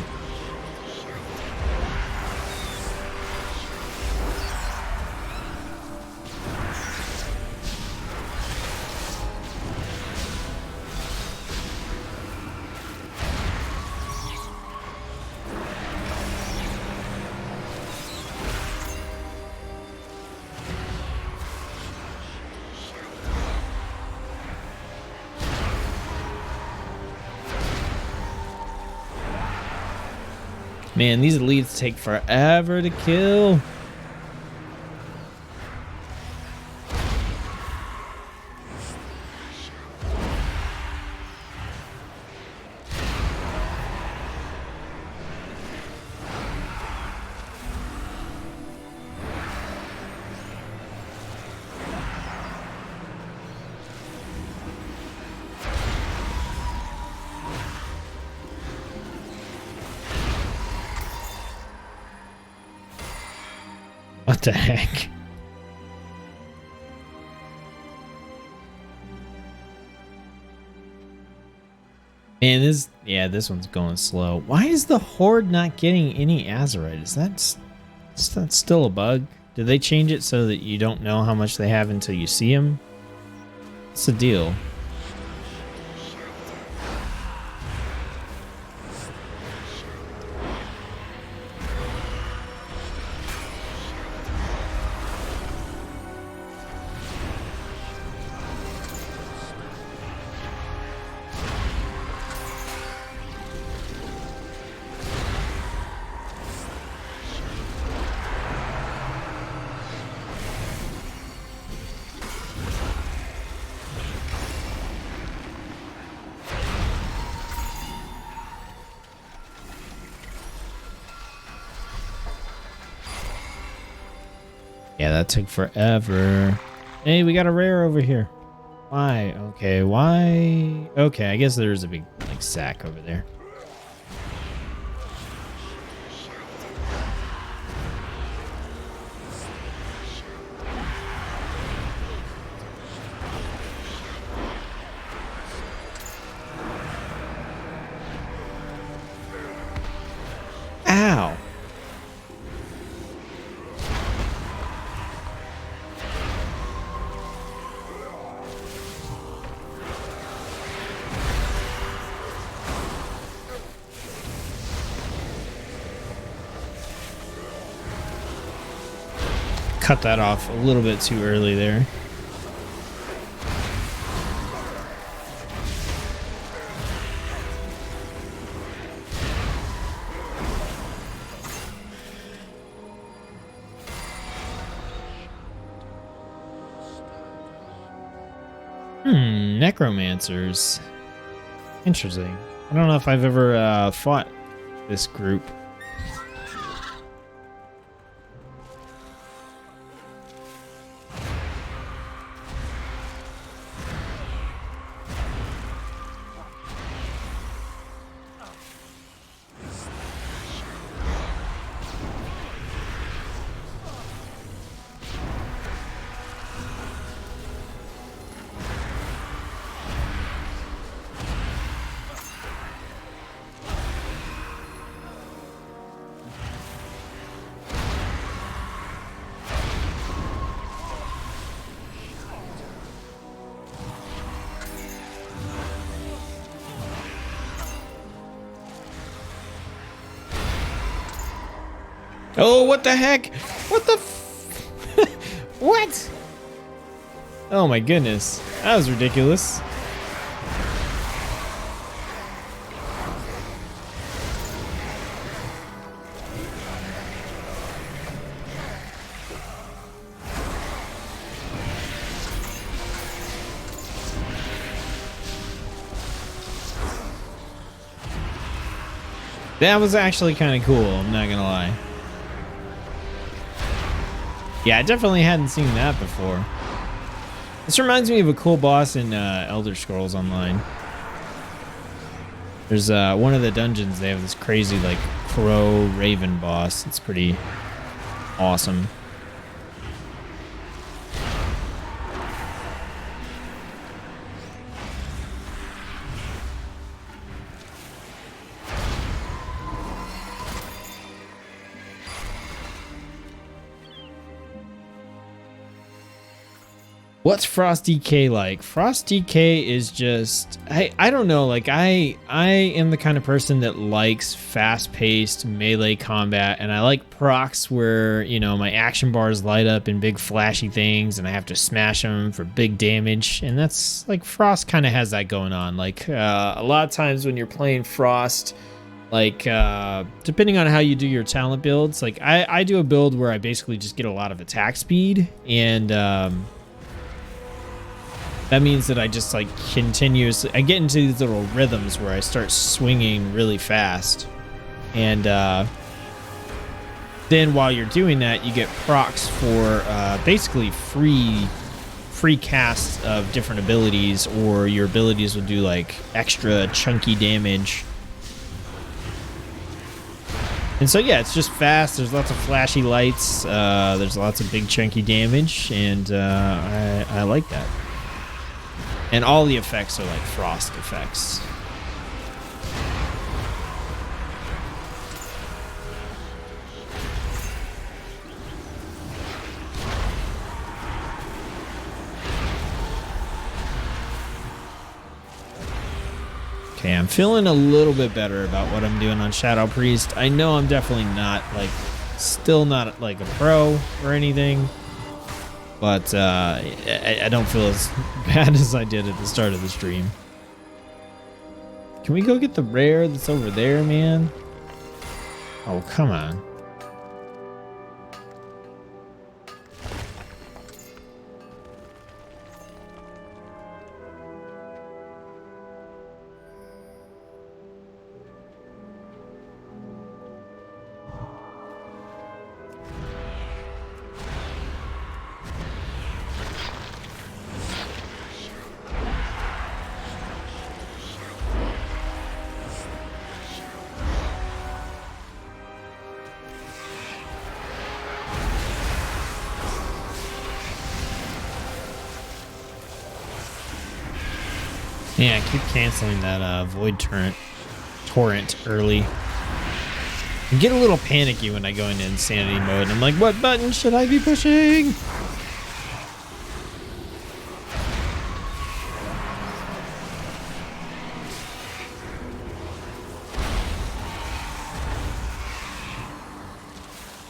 [SPEAKER 1] Man, these elites take forever to kill. What the heck? Man, this one's going slow. Why is the Horde not getting any Azerite? Is that still a bug? Did they change it so that you don't know how much they have until you see them? What's the deal? Yeah, that took forever. Hey, we got a rare over here. Why? Okay, why? Okay, I guess there's a big like sack over there. Ow. Cut that off a little bit too early there. Necromancers. Interesting. I don't know if I've ever fought this group. Oh, what the heck? What the what? Oh my goodness. That was ridiculous. That was actually kind of cool, I'm not gonna lie. Yeah, I definitely hadn't seen that before. This reminds me of a cool boss in Elder Scrolls Online. There's one of the dungeons, they have this crazy like crow raven boss. It's pretty awesome. What's Frost DK like? Frost DK is just I don't know, like I am the kind of person that likes fast-paced melee combat, and I like procs where, you know, my action bars light up in big flashy things and I have to smash them for big damage, and that's like Frost kind of has that going on. Like a lot of times when you're playing Frost, like depending on how you do your talent builds, like I do a build where I basically just get a lot of attack speed, and that means that I just like continuously, I get into these little rhythms where I start swinging really fast. And then while you're doing that, you get procs for basically free casts of different abilities, or your abilities will do like extra chunky damage. And so yeah, it's just fast. There's lots of flashy lights. There's lots of big chunky damage, and I like that. And all the effects are like Frost effects. Okay, I'm feeling a little bit better about what I'm doing on Shadow Priest. I know I'm definitely not like, still not like a pro or anything. But I don't feel as bad as I did at the start of the stream. Can we go get the rare that's over there, man? Oh, come on. Yeah, I keep canceling that void torrent early. I get a little panicky when I go into insanity mode. I'm like, what button should I be pushing?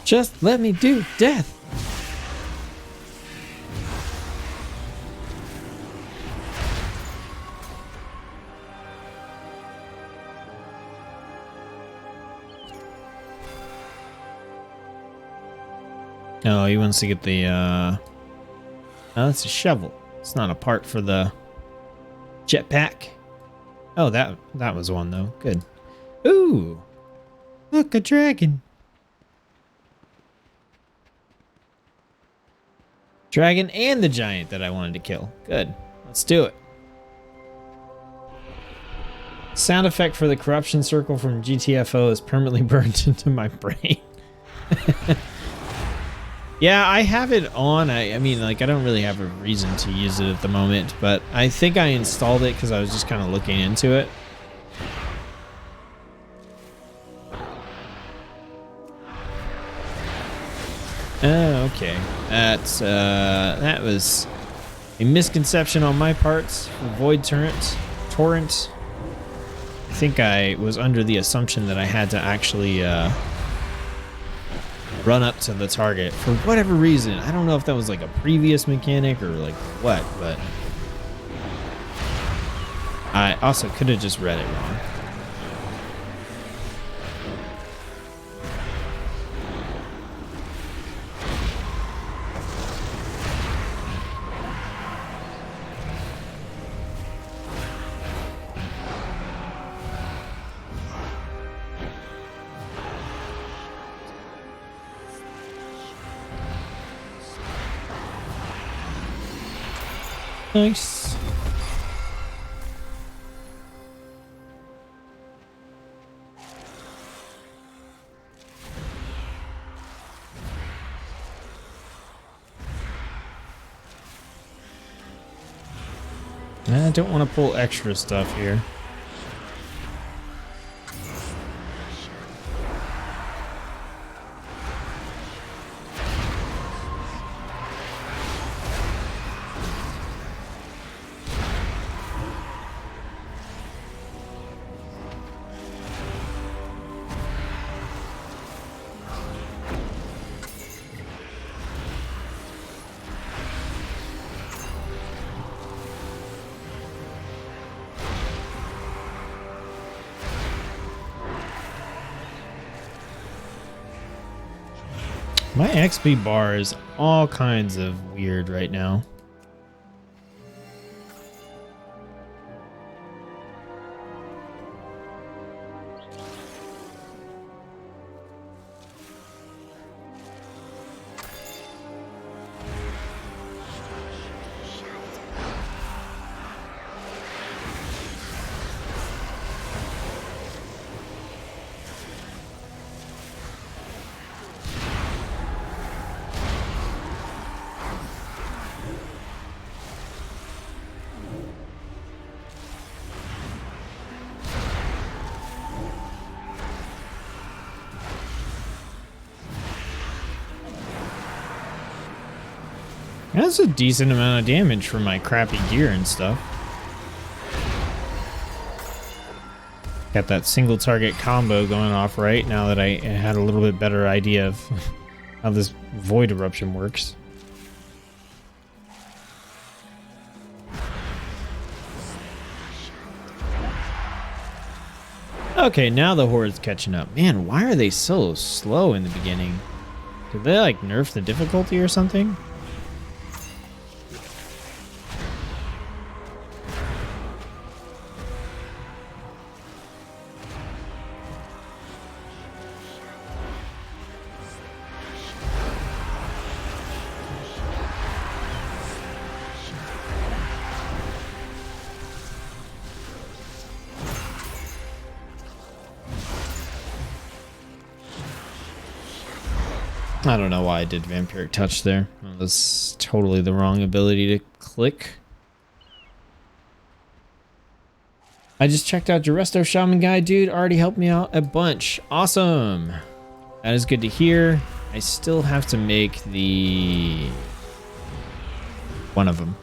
[SPEAKER 1] Just let me do death. Oh, he wants to get the, oh, that's a shovel. It's not a part for the jetpack. Oh, that was one, though. Good. Ooh. Look, a dragon. Dragon and the giant that I wanted to kill. Good. Let's do it. Sound effect for the corruption circle from GTFO is permanently burned into my brain. Yeah, I have it on. I mean, like, I don't really have a reason to use it at the moment, but I think I installed it because I was just kind of looking into it. Oh, okay. That was a misconception on my part. Void torrent. I think I was under the assumption that I had to actually run up to the target for whatever reason. I don't know if that was like a previous mechanic or like what, but I also could have just read it wrong. Nice. I don't want to pull extra stuff here. My XP bar is all kinds of weird right now. That's a decent amount of damage for my crappy gear and stuff. Got that single target combo going off right now that I had a little bit better idea of how this void eruption works. Okay, now the horde's catching up. Man, why are they so slow in the beginning? Did they like nerf the difficulty or something? I don't know why I did Vampiric Touch there. That was totally the wrong ability to click. I just checked out your Resto Shaman guide, dude. Already helped me out a bunch. Awesome. That is good to hear. I still have to make the... one of them.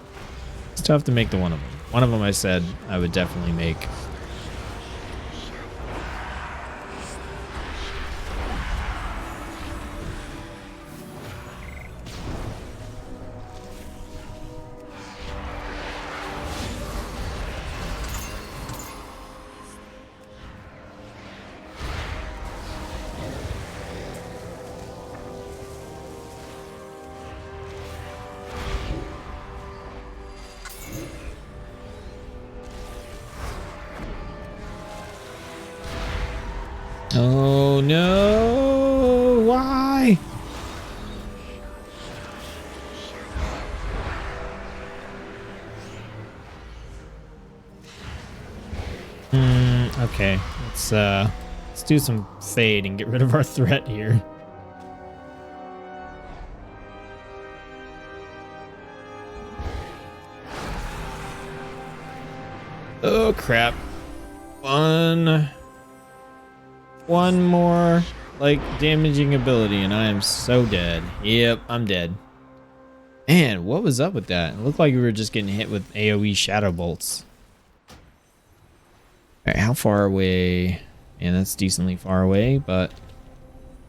[SPEAKER 1] Still have to make the one of them. One of them I said I would definitely make. Oh no, why? Okay, let's do some fade and get rid of our threat here. Oh crap. One more, like, damaging ability, and I am so dead. Yep, I'm dead. Man, what was up with that? It looked like we were just getting hit with AoE shadow bolts. Alright, how far away? Man, that's decently far away, but...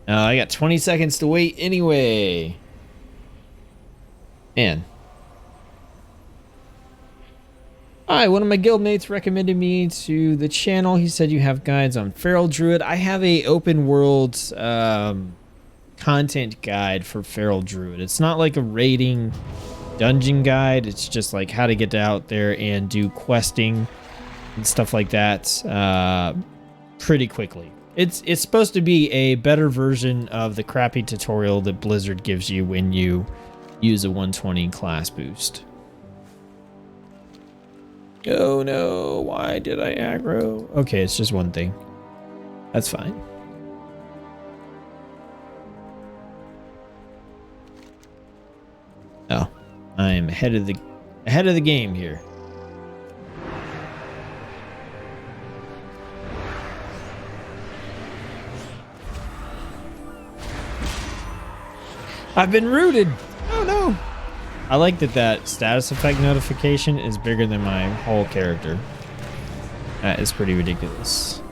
[SPEAKER 1] I got 20 seconds to wait anyway. Man. Hi, one of my guildmates recommended me to the channel. He said you have guides on Feral Druid. I have a open world content guide for Feral Druid. It's not like a raiding dungeon guide. It's just like how to get out there and do questing and stuff like that pretty quickly. It's supposed to be a better version of the crappy tutorial that Blizzard gives you when you use a 120 class boost. Oh no, why did I aggro? Okay, it's just one thing. That's fine. Oh, I am ahead of the game here. I've been rooted. Oh no. I like that status effect notification is bigger than my whole character. That is pretty ridiculous.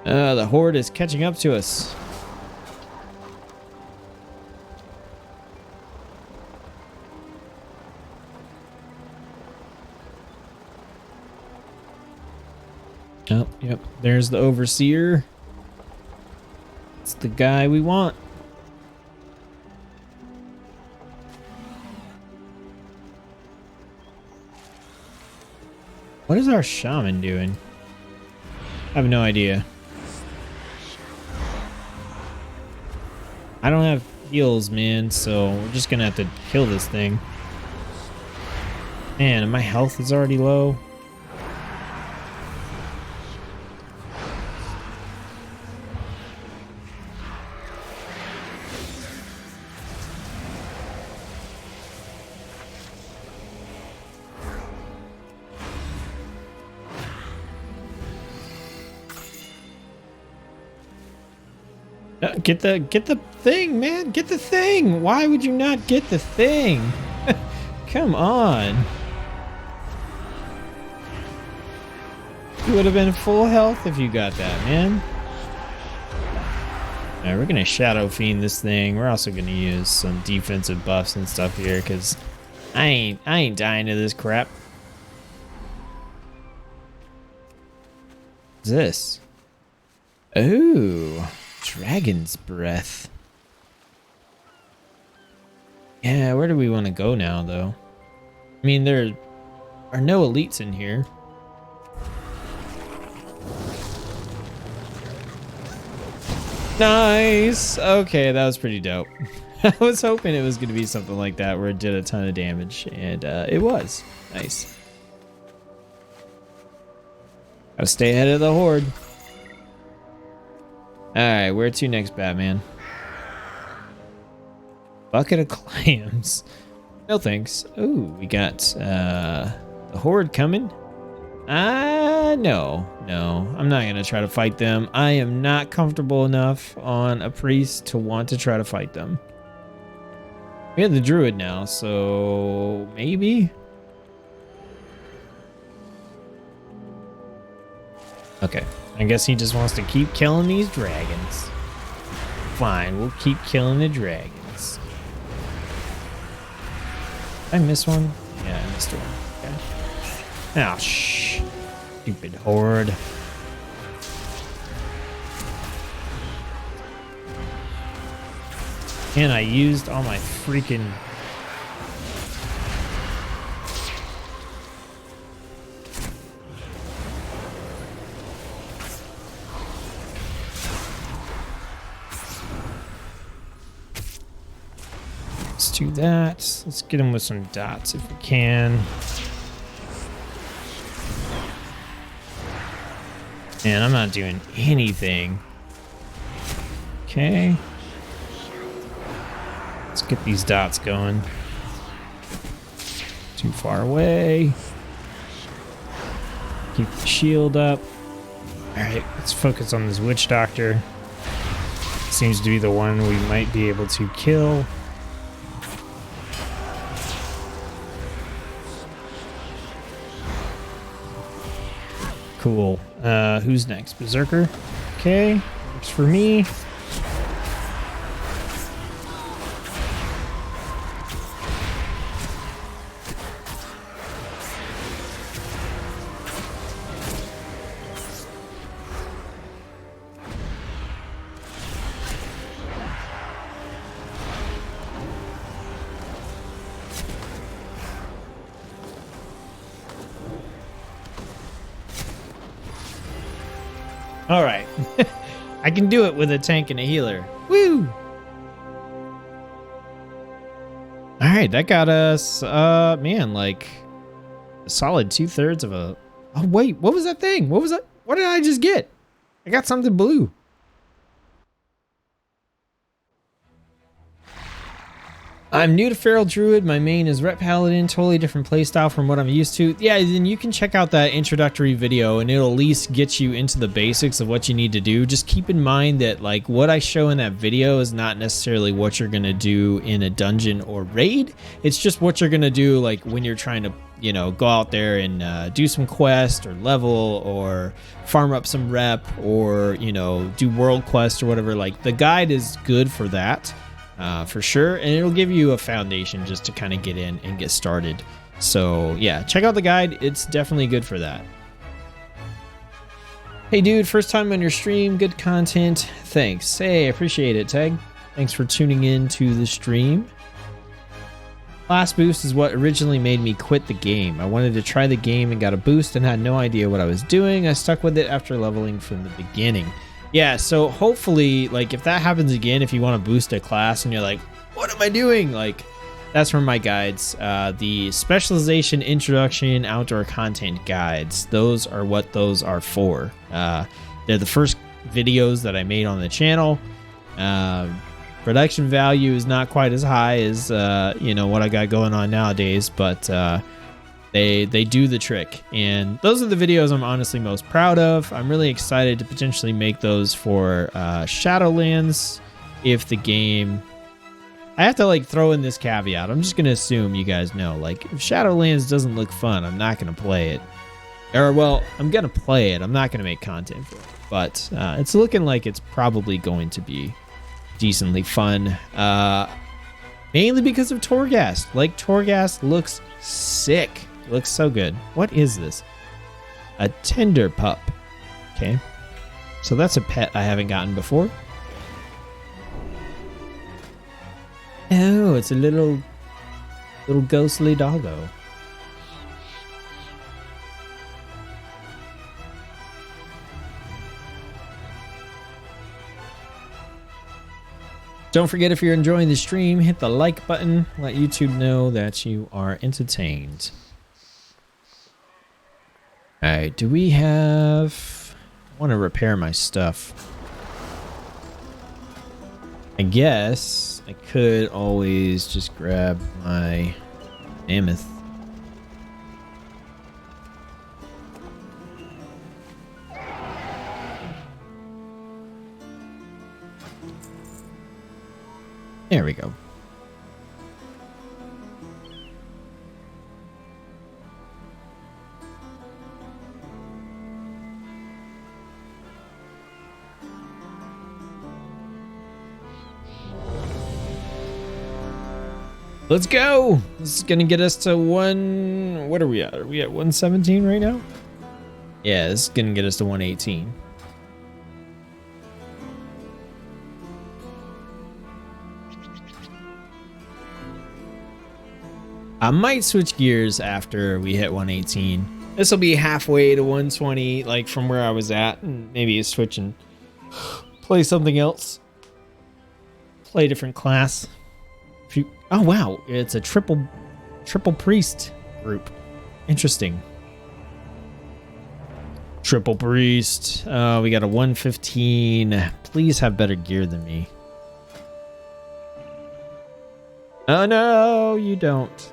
[SPEAKER 1] The horde is catching up to us. Oh, yep. There's the overseer. It's the guy we want. What is our shaman doing? I have no idea. I don't have heals, man, so we're just gonna have to kill this thing. Man, my health is already low. Get the thing, man. Get the thing. Why would you not get the thing? Come on. You would have been full health if you got that, man. Alright, we're gonna Shadow Fiend this thing. We're also gonna use some defensive buffs and stuff here, because I ain't dying to this crap. What's this? Ooh. Dragon's Breath. Yeah, where do we want to go now, though? I mean, there are no elites in here. Nice! Okay, that was pretty dope. I was hoping it was going to be something like that where it did a ton of damage, and it was. Nice. Gotta stay ahead of the horde. Alright, where to next, Batman? Bucket of clams. No thanks. Ooh, we got the horde coming. No. I'm not gonna try to fight them. I am not comfortable enough on a priest to want to try to fight them. We have the druid now, so maybe? Okay. I guess he just wants to keep killing these dragons. Fine, we'll keep killing the dragons. Did I miss one? Yeah, I missed one. Okay. Oh, stupid horde. And I used all my freaking... Let's do that. Let's get him with some dots if we can. Man, I'm not doing anything. Okay. Let's get these dots going. Too far away. Keep the shield up. Alright, let's focus on this witch doctor. Seems to be the one we might be able to kill. Cool. Who's next? Berserker? Okay. Works for me. All right. I can do it with a tank and a healer. Woo! All right, that got us, man, like a solid 2/3 of a... Oh, wait, what was that thing? What was that? What did I just get? I got something blue. I'm new to Feral Druid. My main is Ret Paladin, totally different playstyle from what I'm used to. Yeah, then you can check out that introductory video and it'll at least get you into the basics of what you need to do. Just keep in mind that like what I show in that video is not necessarily what you're gonna do in a dungeon or raid. It's just what you're gonna do like when you're trying to, you know, go out there and do some quest or level or farm up some rep or, you know, do world quest or whatever. Like the guide is good for that. For sure, and it'll give you a foundation just to kind of get in and get started. So yeah, check out the guide. It's definitely good for that. Hey dude, first time on your stream, good content. Thanks. Hey, appreciate it, Tag. Thanks for tuning in to the stream. Class boost is what originally made me quit the game. I wanted to try the game and got a boost and had no idea what I was doing. I stuck with it after leveling from the beginning. Yeah, so hopefully, like, if that happens again, if you want to boost a class and you're like, what am I doing? Like, that's from my guides. The specialization, introduction, outdoor content guides. Those are what those are for. They're the first videos that I made on the channel. Production value is not quite as high as what I got going on nowadays, but they do the trick. And those are the videos I'm honestly most proud of. I'm really excited to potentially make those for Shadowlands if the game. I have to like throw in this caveat. I'm just gonna assume you guys know, like, if Shadowlands doesn't look fun, I'm not gonna play it. Or well, I'm gonna play it. I'm not gonna make content for it. But it's looking like it's probably going to be decently fun. Mainly because of Torghast. Like, Torghast looks sick. Looks so good. What is this? A tender pup. Okay. So that's a pet I haven't gotten before. Oh, it's a little ghostly doggo. Don't forget, if you're enjoying the stream, hit the like button. Let YouTube know that you are entertained. All right, do we have... I want to repair my stuff. I guess I could always just grab my mammoth. There we go. Let's go. This is gonna get us to one. What are we at? Are we at 117 right now? Yeah, this is gonna get us to 118. I might switch gears after we hit 118. This will be halfway to 120, like from where I was at, and maybe switch and play something else. Play a different class. Oh wow, it's a triple priest group. Interesting. Triple priest. We got a 115. Please have better gear than me. Oh no, you don't.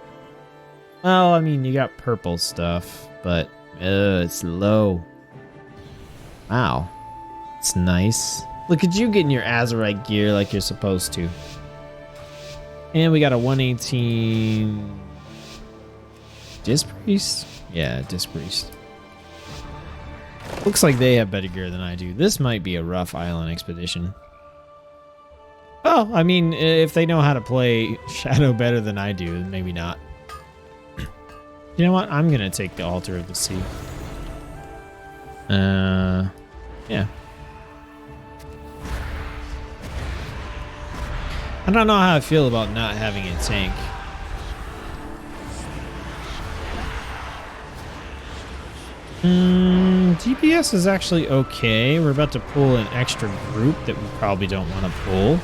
[SPEAKER 1] Well, I mean, you got purple stuff, but it's low. Wow. It's nice. Look at you getting your Azurite gear like you're supposed to. And we got a 118 Disc Priest? Yeah, Disc Priest. Looks like they have better gear than I do. This might be a rough island expedition. Oh, I mean, if they know how to play Shadow better than I do, maybe not. You know what? I'm going to take the Altar of the Sea. Yeah. I don't know how I feel about not having a tank. DPS is actually okay. We're about to pull an extra group that we probably don't want to pull.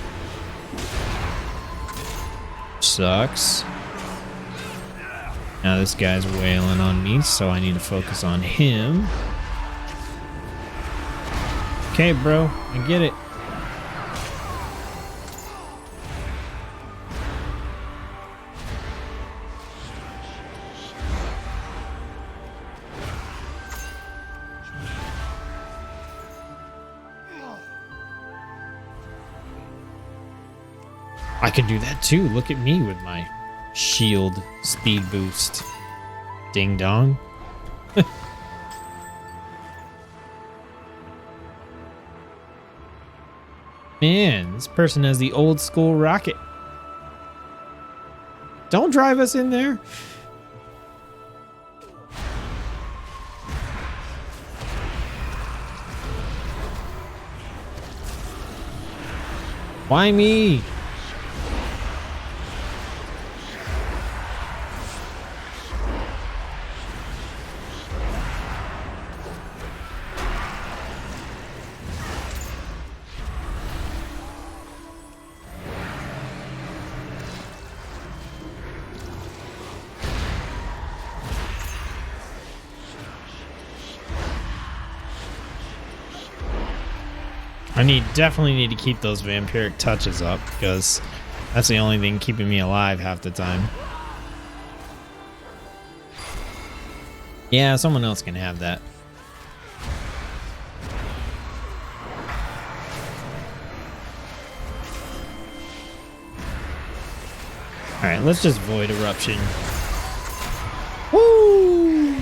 [SPEAKER 1] Sucks. Now this guy's wailing on me, so I need to focus on him. Okay, bro. I get it. I can do that too. Look at me with my shield speed boost. Ding dong. Man, this person has the old school rocket. Don't drive us in there. Why me? Definitely need to keep those vampiric touches up because that's the only thing keeping me alive half the time. Yeah, someone else can have that. All right, let's just void eruption. Woo!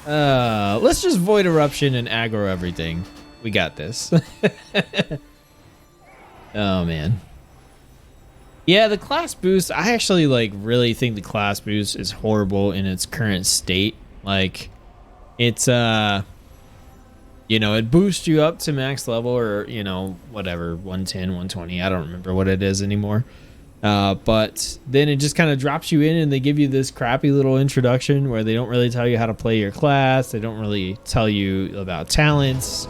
[SPEAKER 1] Let's just void eruption and aggro everything. We got this. Oh man. Yeah, the class boost, I actually like really think the class boost is horrible in its current state. Like it's you know, it boosts you up to max level or, you know, whatever, 110, 120. I don't remember what it is anymore. But then it just kind of drops you in and they give you this crappy little introduction where they don't really tell you how to play your class. They don't really tell you about talents.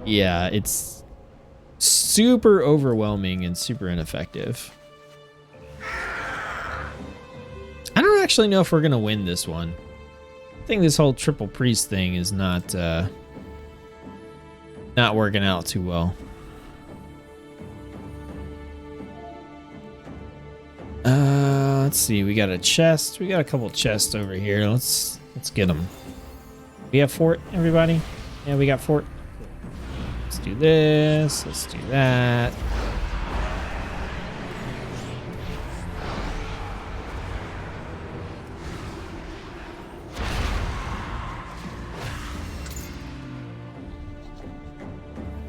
[SPEAKER 1] Yeah, it's super overwhelming and super ineffective. I don't actually know if we're going to win this one. I think this whole triple priest thing is not working out too well. Let's see. We got a chest. We got a couple chests over here. Let's get them. We have fort, everybody? Yeah, we got fort. Let's do this. Let's do that.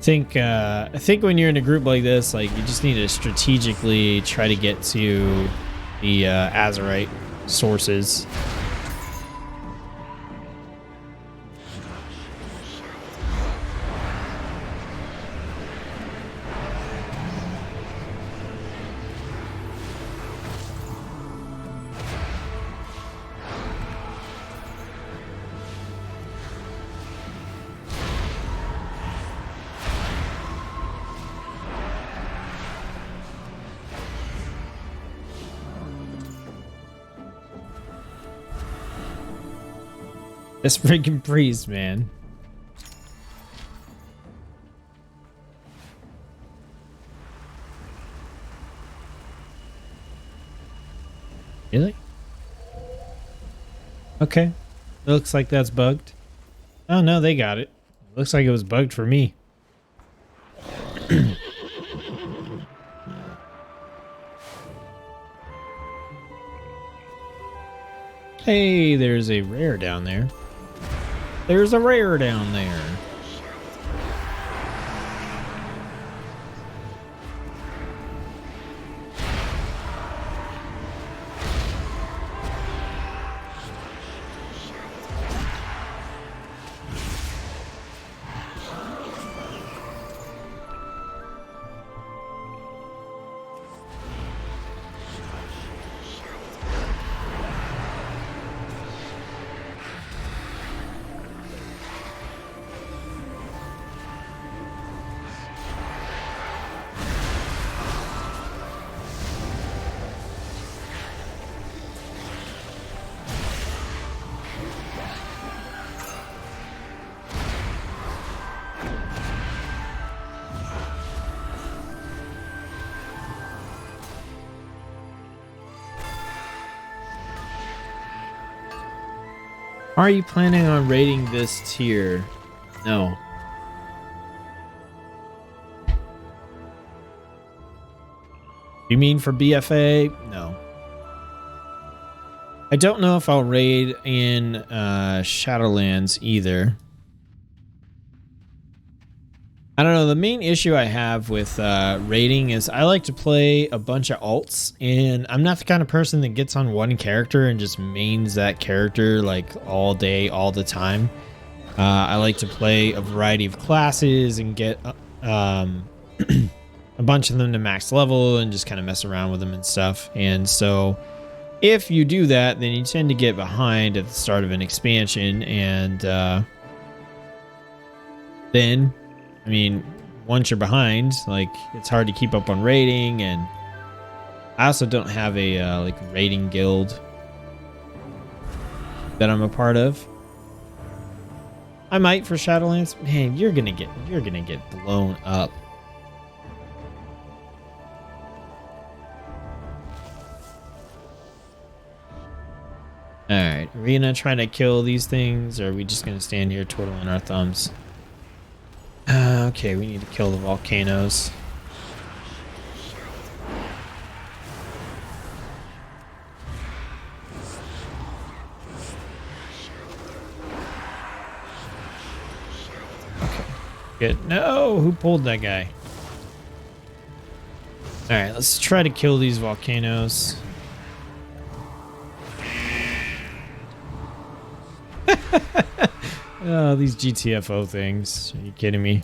[SPEAKER 1] I think when you're in a group like this, like you just need to strategically try to get to the Azerite sources. This freaking priest, man. Really? Okay. Looks like that's bugged. Oh no, they got it. Looks like it was bugged for me. Hey, there's a rare down there. There's a rare down there. Are you planning on raiding this tier? No. You mean for BFA? No. I don't know if I'll raid in Shadowlands either. I don't know. The main issue I have with raiding is I like to play a bunch of alts, and I'm not the kind of person that gets on one character and just mains that character like all day, all the time. I like to play a variety of classes and get a bunch of them to max level and just kind of mess around with them and stuff. And so if you do that, then you tend to get behind at the start of an expansion. And then, I mean, once you're behind, like, it's hard to keep up on rating. And I also don't have a like rating guild that I'm a part of. I might for Shadowlands. Man, you're gonna get blown up. All right, are we gonna try to kill these things, or are we just gonna stand here twiddling our thumbs? Okay, we need to kill the volcanoes. Good. No, who pulled that guy? All right, let's try to kill these volcanoes. Oh, these GTFO things. Are you kidding me?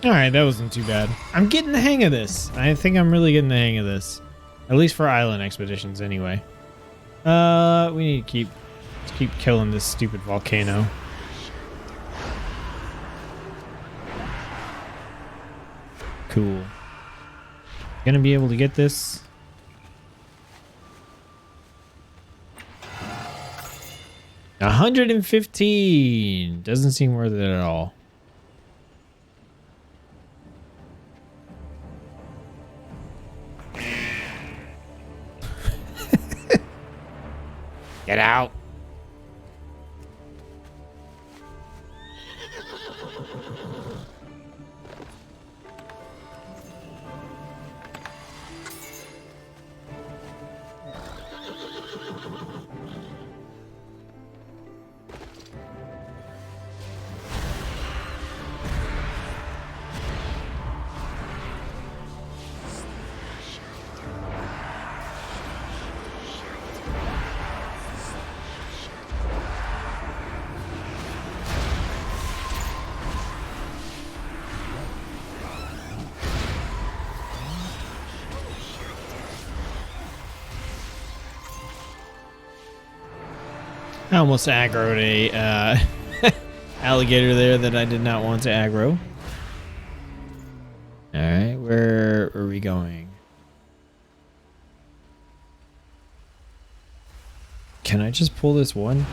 [SPEAKER 1] All right, that wasn't too bad. I'm getting the hang of this. I think I'm really getting the hang of this. At least for island expeditions anyway. We need to keep killing this stupid volcano. Cool. Gonna be able to get this? $115. Doesn't seem worth it at all. Get out. I almost aggroed a alligator there that I did not want to aggro. All right, where are we going? Can I just pull this one?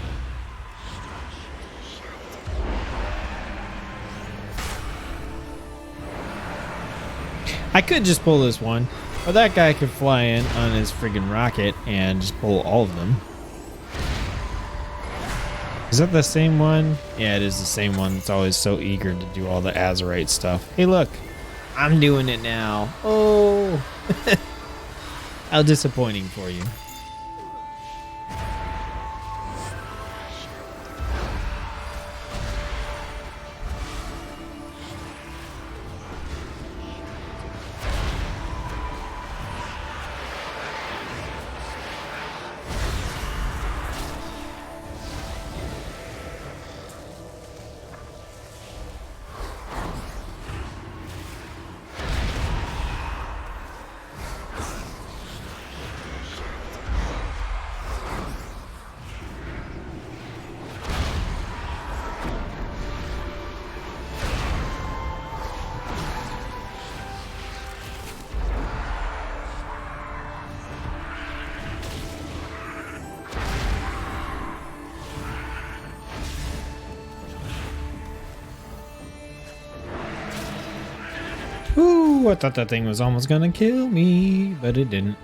[SPEAKER 1] I could just pull this one, or that guy could fly in on his friggin' rocket and just pull all of them. Is that the same one? Yeah, it is the same one that's always so eager to do all the Azurite stuff. Hey, look. I'm doing it now. Oh. How disappointing for you. Ooh, I thought that thing was almost gonna kill me, but it didn't.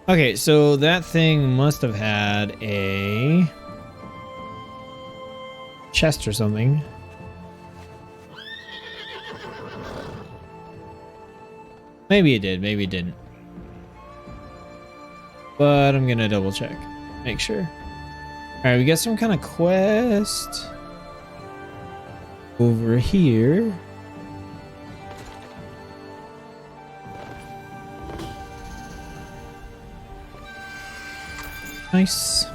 [SPEAKER 1] Okay, so that thing must have had a chest or something. Maybe it did, maybe it didn't. But I'm gonna double check. Make sure. Alright, we got some kind of quest over here. Nice.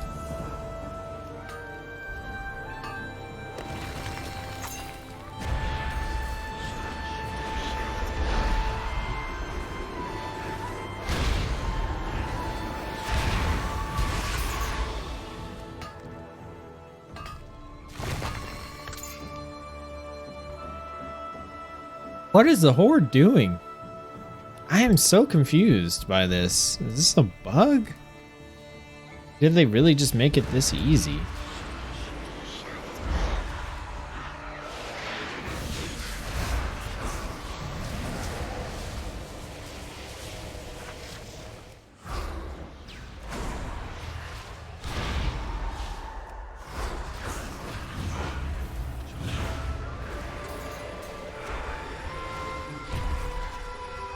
[SPEAKER 1] What is the horde doing? I am so confused by this. Is this a bug? Did they really just make it this easy?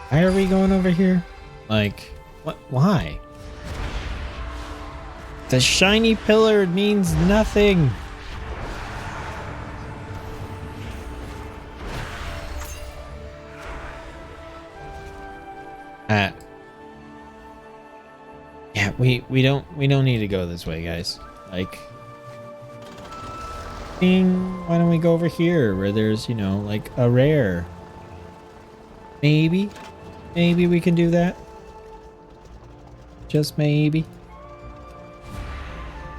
[SPEAKER 1] Why are we going over here? Like, what? Why? The shiny pillar means nothing. Yeah, we don't need to go this way, guys. Like, why don't we go over here where there's, you know, like a rare? Maybe we can do that. Just maybe.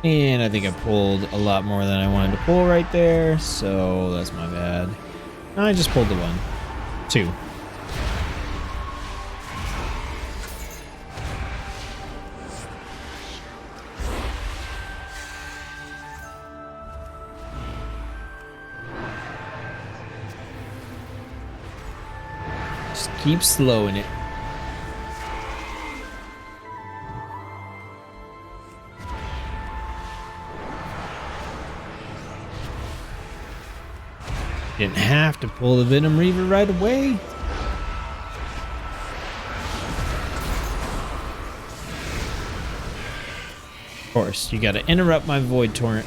[SPEAKER 1] And I think I pulled a lot more than I wanted to pull right there, so that's my bad. I just pulled the one. 2. Just keep slowing it. Didn't have to pull the Venom Reaver right away. Of course, you gotta interrupt my Void Torrent.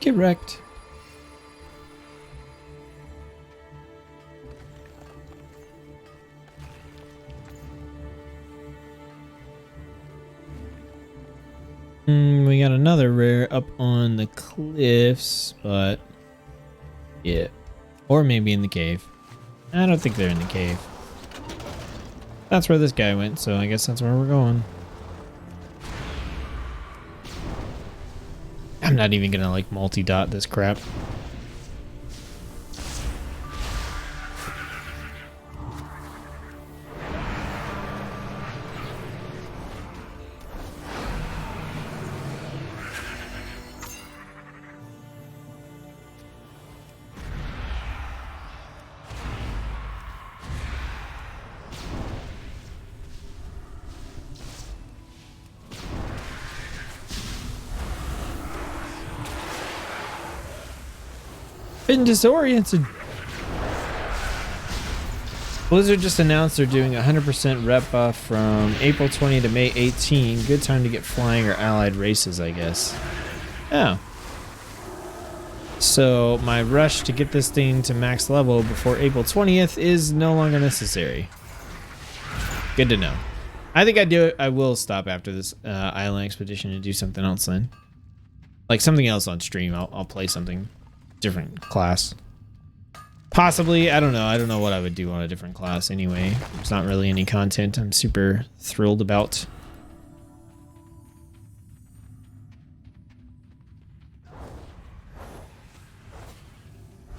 [SPEAKER 1] Get wrecked. We got another rare up on the cliffs, but yeah. Or maybe in the cave. I don't think they're in the cave. That's where this guy went, so I guess that's where we're going. I'm not even gonna like multi-dot this crap. Been disoriented. Blizzard just announced they're doing 100% rep buff from April 20 to May 18. Good time to get flying or allied races, I guess. Oh. So my rush to get this thing to max level before April 20th is no longer necessary. Good to know. I think I will stop after this island expedition and do something else then. Like something else on stream. I'll play something different class. Possibly, I don't know. I don't know what I would do on a different class anyway. There's not really any content I'm super thrilled about.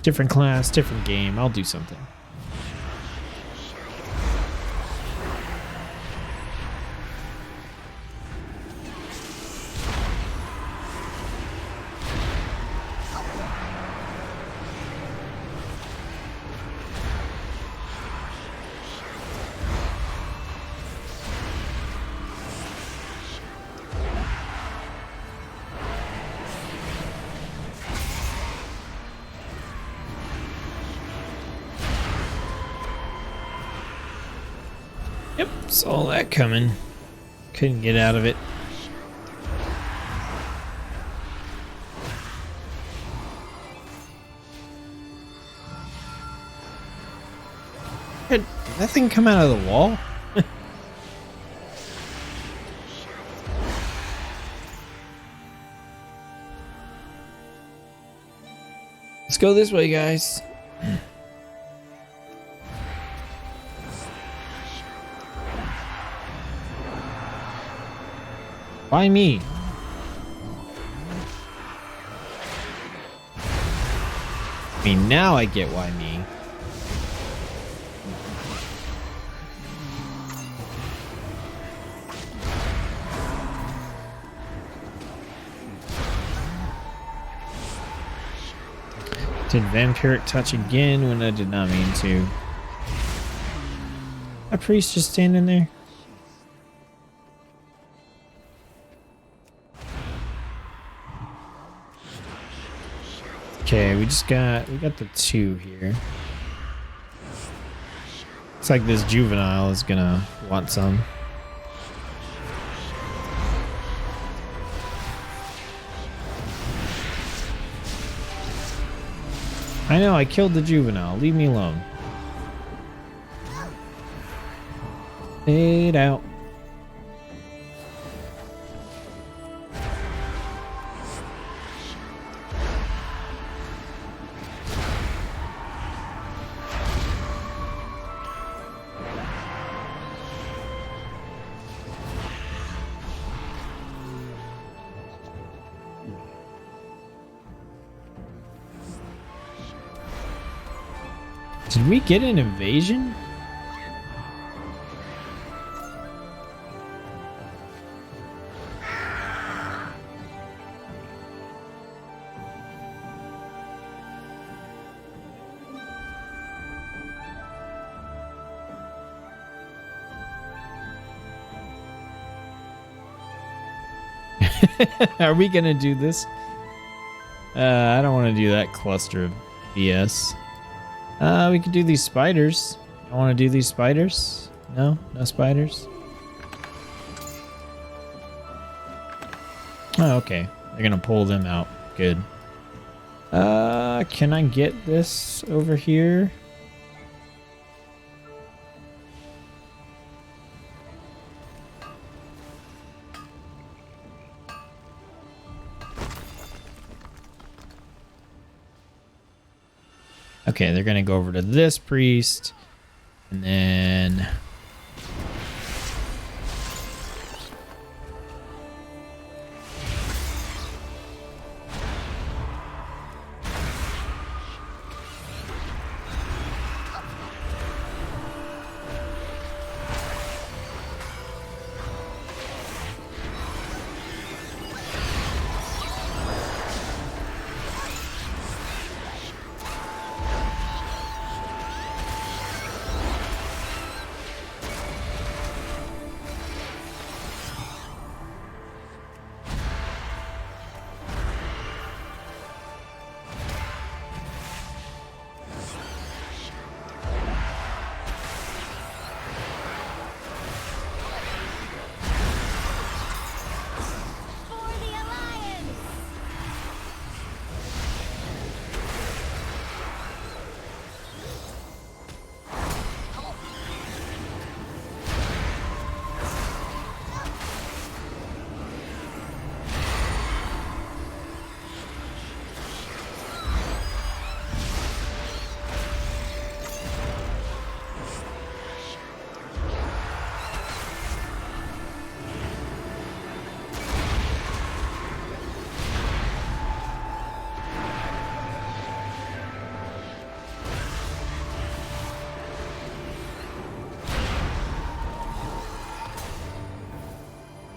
[SPEAKER 1] Different class, different game. I'll do something. Yep, saw that coming. Couldn't get out of it. Did that thing come out of the wall? Let's go this way, guys. Why me? I mean, now I get why me. Did vampiric touch again when I did not mean to? A priest just standing there. Okay, we got the 2 here. Looks like this juvenile is gonna want some. I know, I killed the juvenile. Leave me alone. Fade out. Did we get an invasion? Are we gonna do this? I don't want to do that cluster of BS. We could do these spiders. I want to do these spiders. No? No spiders? Oh, okay. They're gonna pull them out. Good. Can I get this over here? Okay, they're gonna go over to this priest, and then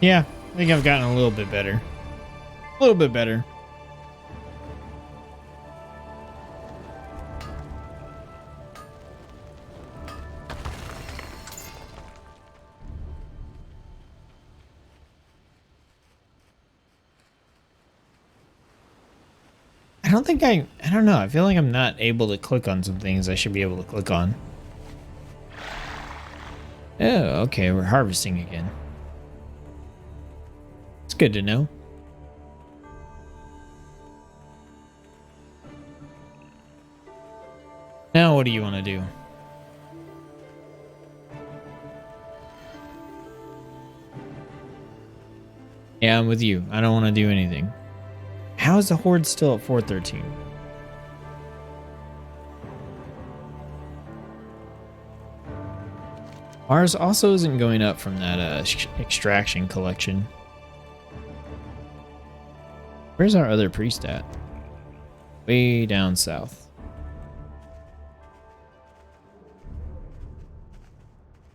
[SPEAKER 1] Yeah, I think I've gotten a little bit better. A little bit better. I don't know. I feel like I'm not able to click on some things I should be able to click on. Oh, okay. We're harvesting again. It's good to know. Now, what do you want to do? Yeah, I'm with you. I don't want to do anything. How is the horde still at 413? Ours also isn't going up from that extraction collection. Where's our other priest at? Way down south.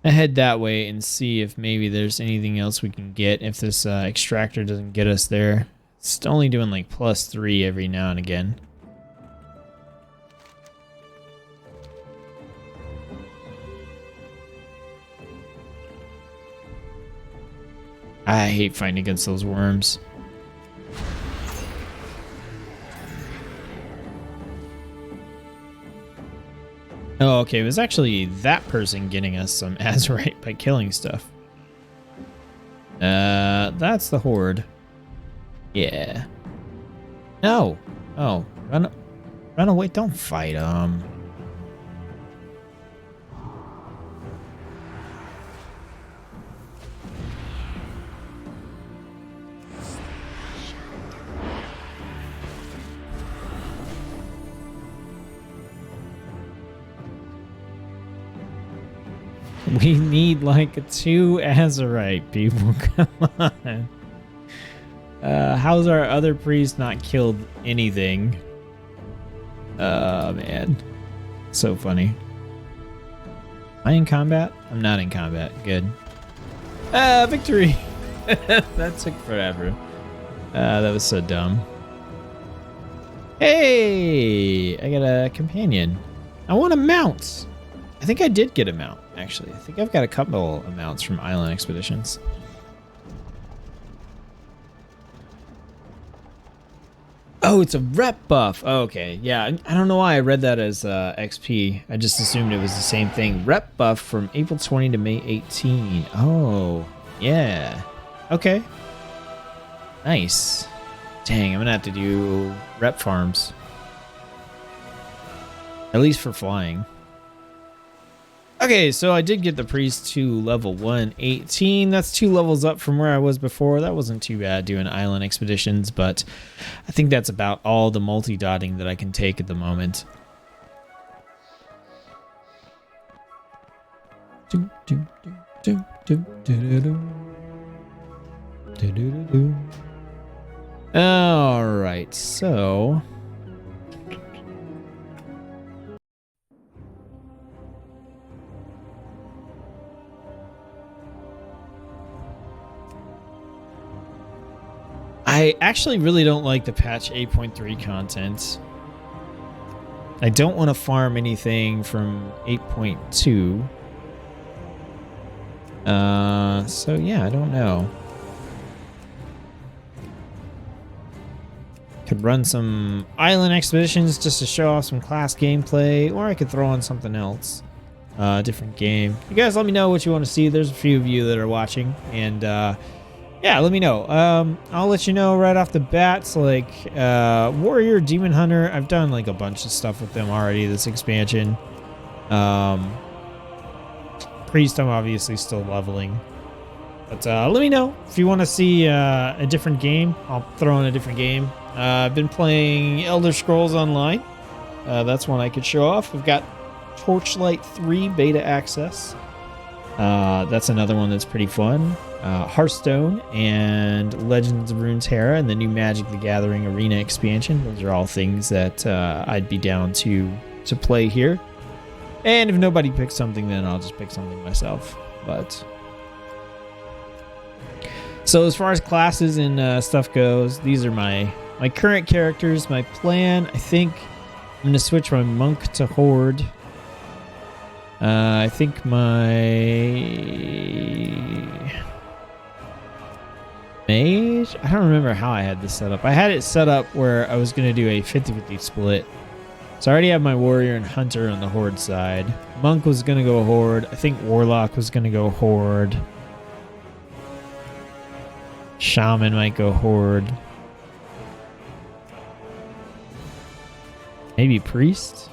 [SPEAKER 1] I head that way and see if maybe there's anything else we can get if this extractor doesn't get us there. It's only doing like +3 every now and again. I hate fighting against those worms. Oh, okay. It was actually that person getting us some Azurite by killing stuff. That's the horde. Yeah. No. Oh, run away. Don't fight them. We need like 2 Azurite, people. Come on. How's our other priest not killed anything? Oh, man. So funny. Am I in combat? I'm not in combat. Good. Victory! That took forever. That was so dumb. Hey! I got a companion. I want a mount. I think I did get a mount, actually. I think I've got a couple of mounts from Island Expeditions. Oh, it's a rep buff. Oh, okay. Yeah, I don't know why I read that as XP. I just assumed it was the same thing. Rep buff from April 20 to May 18. Oh, yeah. Okay. Nice. Dang, I'm going to have to do rep farms. At least for flying. Okay, so I did get the priest to level 118. That's 2 levels up from where I was before. That wasn't too bad doing Island Expeditions, but I think that's about all the multi-dotting that I can take at the moment. All right, so... I actually really don't like the patch 8.3 content. I don't want to farm anything from 8.2. So yeah, I don't know. Could run some Island Expeditions just to show off some class gameplay, or I could throw on something else. Different game. You guys let me know what you want to see. There's a few of you that are watching, and yeah, let me know. I'll let you know right off the bat. So like Warrior, Demon Hunter, I've done like a bunch of stuff with them already this expansion. Priest, I'm obviously still leveling. But let me know if you want to see a different game. I'll throw in a different game. I've been playing Elder Scrolls Online. That's one I could show off. We've got Torchlight 3 beta access. That's another one that's pretty fun. Hearthstone and Legends of Runeterra and the new Magic the Gathering Arena expansion. Those are all things that I'd be down to play here. And if nobody picks something, then I'll just pick something myself. But So as far as classes and stuff goes, these are my current characters. My plan, I think I'm going to switch my monk to horde. I think my mage, I don't remember how I had this set up. I had it set up where I was going to do a 50-50 split. So I already have my warrior and hunter on the horde side. Monk was going to go horde. I think warlock was going to go horde. Shaman might go horde. Maybe priest?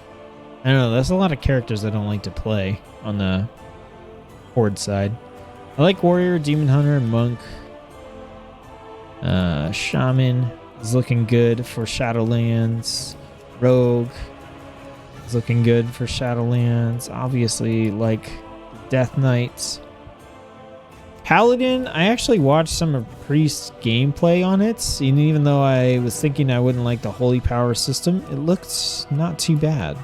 [SPEAKER 1] I don't know. That's a lot of characters I don't like to play on the horde side. I like warrior, demon hunter, monk. Shaman is looking good for Shadowlands. Rogue is looking good for Shadowlands. Obviously, like Death Knights. Paladin, I actually watched some of Priest's gameplay on it, and even though I was thinking I wouldn't like the holy power system, it looked not too bad.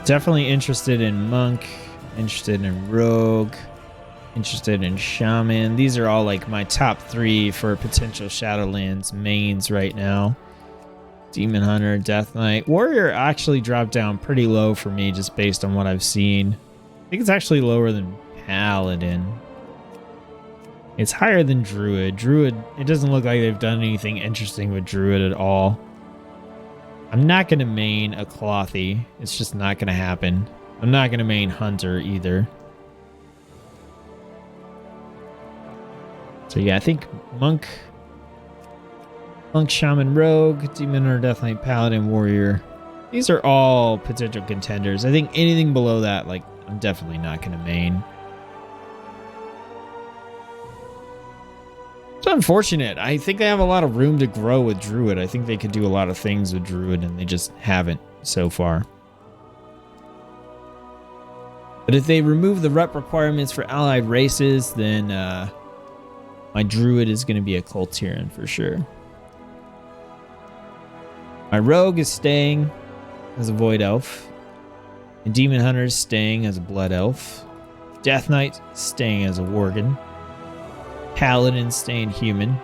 [SPEAKER 1] Definitely interested in monk, interested in rogue, interested in shaman. These are all like my top 3 for potential Shadowlands mains right now. Demon hunter, death knight. Warrior actually dropped down pretty low for me just based on what I've seen. I think it's actually lower than paladin. It's higher than druid. Druid, it doesn't look like they've done anything interesting with druid at all. I'm not going to main a clothy. It's just not going to happen. I'm not going to main hunter either. So yeah, I think monk, shaman, rogue, demon or death knight, paladin, warrior. These are all potential contenders. I think anything below that, like, I'm definitely not going to main. It's unfortunate. I think they have a lot of room to grow with Druid. I think they could do a lot of things with Druid, and they just haven't so far. But if they remove the rep requirements for allied races, then my Druid is going to be a Cultirian for sure. My Rogue is staying as a Void Elf. My Demon Hunter is staying as a Blood Elf. Death Knight staying as a Worgen. Paladin staying human.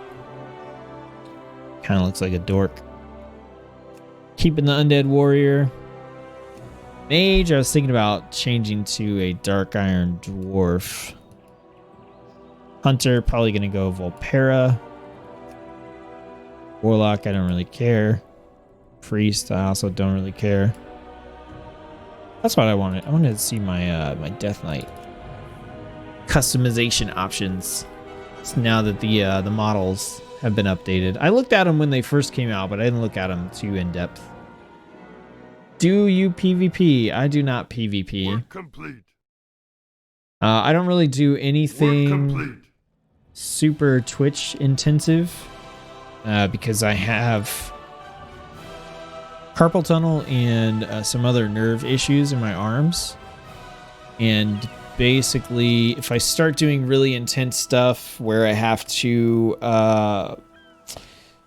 [SPEAKER 1] Kind of looks like a dork. Keeping the undead warrior. Mage, I was thinking about changing to a dark iron dwarf. Hunter, probably going to go Volpera. Warlock, I don't really care. Priest, I also don't really care. That's what I wanted. I wanted to see my my Death Knight customization options. Now that the models have been updated. I looked at them when they first came out, but I didn't look at them too in depth. Do you PvP? I do not PvP.
[SPEAKER 2] Work complete.
[SPEAKER 1] I don't really do anything super Twitch intensive because I have carpal tunnel and some other nerve issues in my arms. And basically, if I start doing really intense stuff where I have to,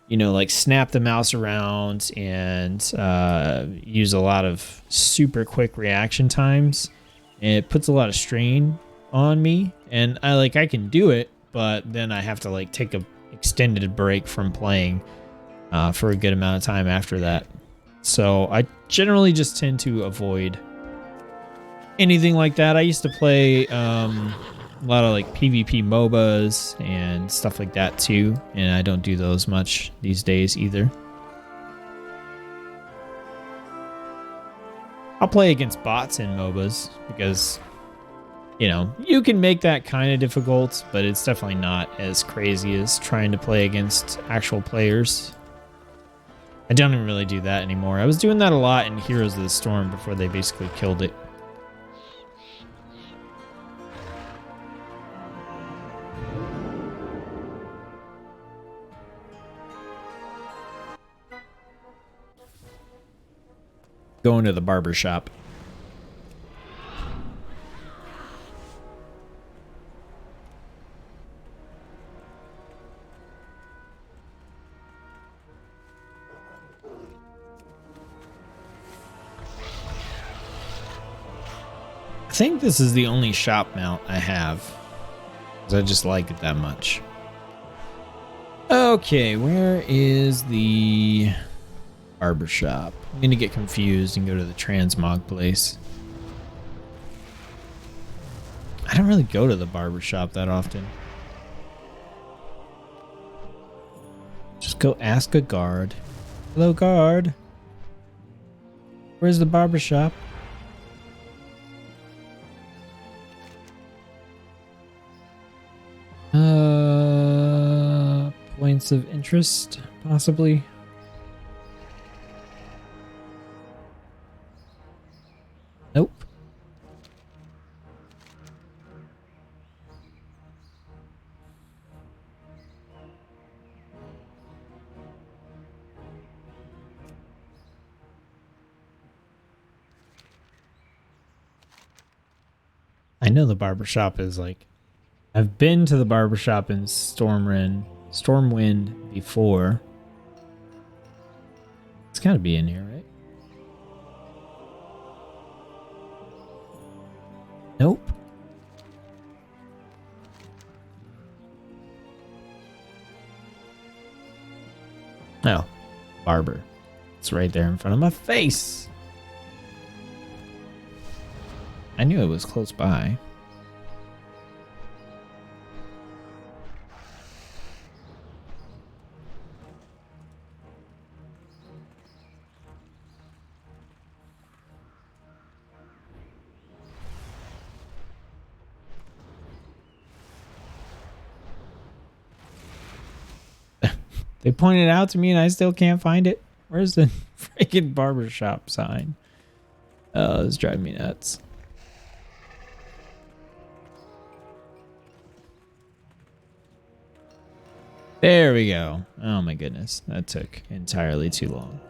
[SPEAKER 1] you know, like snap the mouse around and use a lot of super quick reaction times, it puts a lot of strain on me. And I can do it, but then I have to like take a extended break from playing for a good amount of time after that. So I generally just tend to avoid anything like that. I used to play a lot of like PvP MOBAs and stuff like that too, and I don't do those much these days either. I'll play against bots in MOBAs because, you know, you can make that kind of difficult, but it's definitely not as crazy as trying to play against actual players. I don't even really do that anymore. I was doing that a lot in Heroes of the Storm before they basically killed it. Going to the barber shop. think this is the only shop mount I have, because I just like it that much. Okay, where is the barber shop? I'm gonna get confused and go to the transmog place. I don't really go to the barber shop that often. Just go ask a guard. Hello, guard. Where's the barber shop? Points of interest, possibly. Nope. I know the barbershop is like, I've been to the barbershop in Stormwind before. It's gotta be in here, right? Nope. Oh, barber. It's right there in front of my face. I knew it was close by. They pointed it out to me and I still can't find it. Where's the freaking barbershop sign? Oh, this is driving me nuts. There we go. Oh my goodness. That took entirely too long.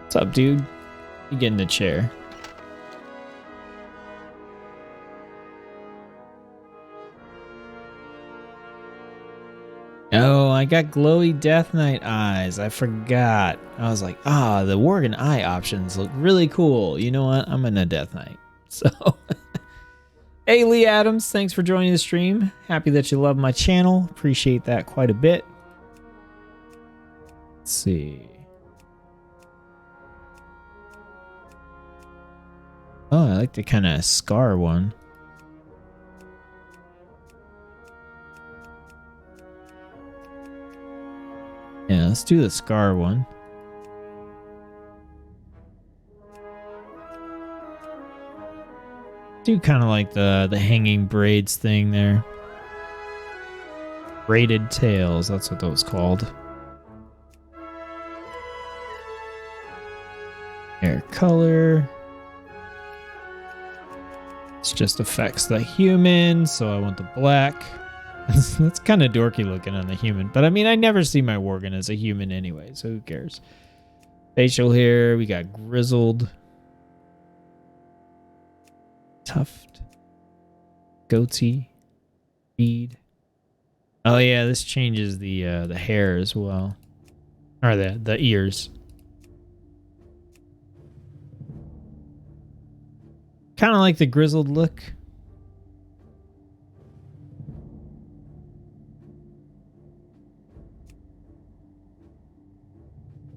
[SPEAKER 1] What's up, dude? You get in the chair. Oh, I got glowy Death Knight eyes. I forgot. I was like, the Worgen eye options look really cool. You know what? I'm in a Death Knight. So, hey, Lee Adams, thanks for joining the stream. Happy that you love my channel. Appreciate that quite a bit. Let's see. Oh, I like the kind of scar one. Yeah, let's do the scar one. Do kind of like the hanging braids thing there. Braided tails, that's what that was called. Hair color. It just affects the human, so I want the black. That's kind of dorky looking on the human. But I mean, I never see my Worgen as a human anyway, so who cares? Facial hair, we got grizzled. Tuft. Goatee. Bead. Oh yeah, this changes the hair as well. Or the ears. Kind of like the grizzled look.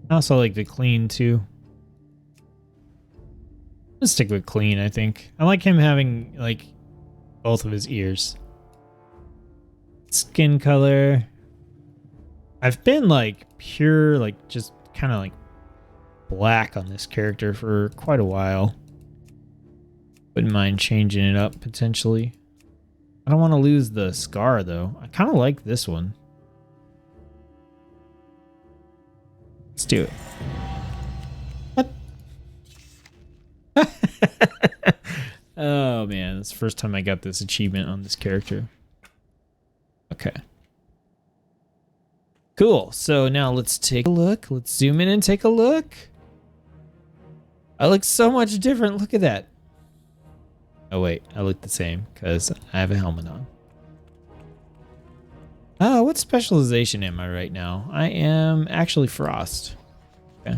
[SPEAKER 1] I also like the clean too. Let's stick with clean, I think. I like him having like both of his ears. Skin color. I've been like pure, like just kind of like black on this character for quite a while. Wouldn't mind changing it up potentially. I don't want to lose the scar though. I kind of like this one. Let's do it. What? Oh man, it's the first time I got this achievement on this character. Okay. Cool. So now let's take a look. Let's zoom in and take a look. I look so much different. Look at that. Oh wait, I look the same because I have a helmet on. Oh, what specialization am I right now? I am actually Frost. Okay.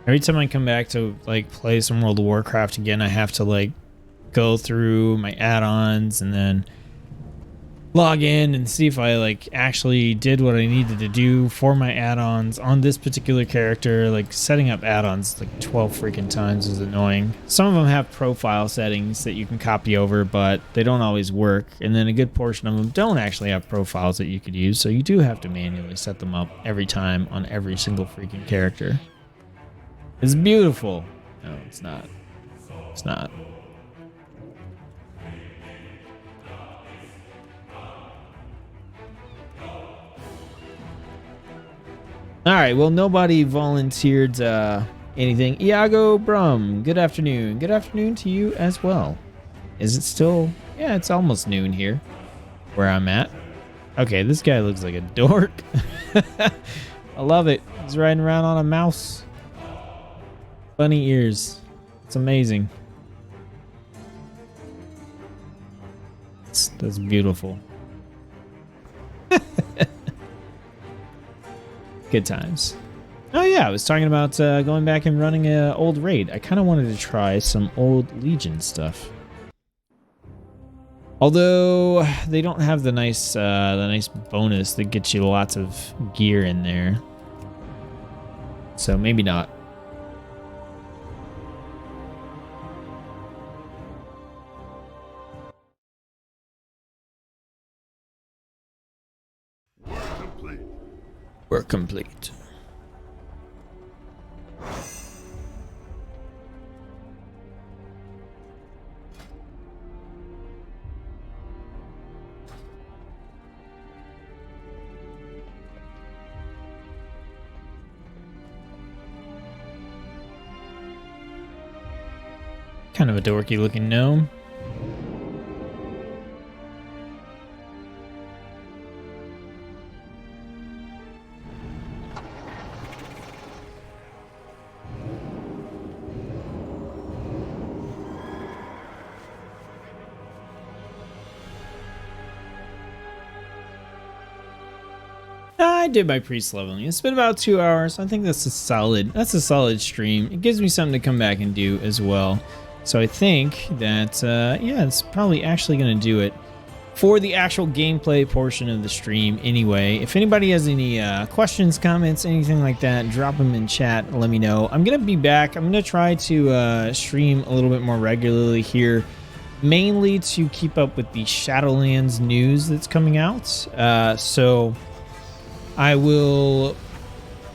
[SPEAKER 1] Every time I come back to like play some World of Warcraft again, I have to like go through my add-ons and then log in and see if I like actually did what I needed to do for my add-ons on this particular character. Like setting up add-ons like 12 freaking times is annoying. Some of them have profile settings that you can copy over, but they don't always work. And then a good portion of them don't actually have profiles that you could use. So you do have to manually set them up every time on every single freaking character. It's beautiful. No, it's not. It's not. All right, well, nobody volunteered anything. Iago Brum, good afternoon. Good afternoon to you as well. Is it still? Yeah, it's almost noon here where I'm at. Okay, this guy looks like a dork. I love it. He's riding around on a mouse. Bunny ears. It's amazing. That's beautiful. Good times. Oh yeah, I was talking about going back and running an old raid. I kind of wanted to try some old Legion stuff. Although they don't have the nice bonus that gets you lots of gear in there. So maybe not. Work complete. Kind of a dorky looking gnome. I did my priest leveling. It's been about 2 hours. I think that's a solid stream. It gives me something to come back and do as well. So I think that yeah, it's probably actually going to do it for the actual gameplay portion of the stream anyway. If anybody has any questions, comments, anything like that, drop them in chat. Let me know. I'm going to be back. I'm going to try to stream a little bit more regularly here, mainly to keep up with the Shadowlands news that's coming out. So I will,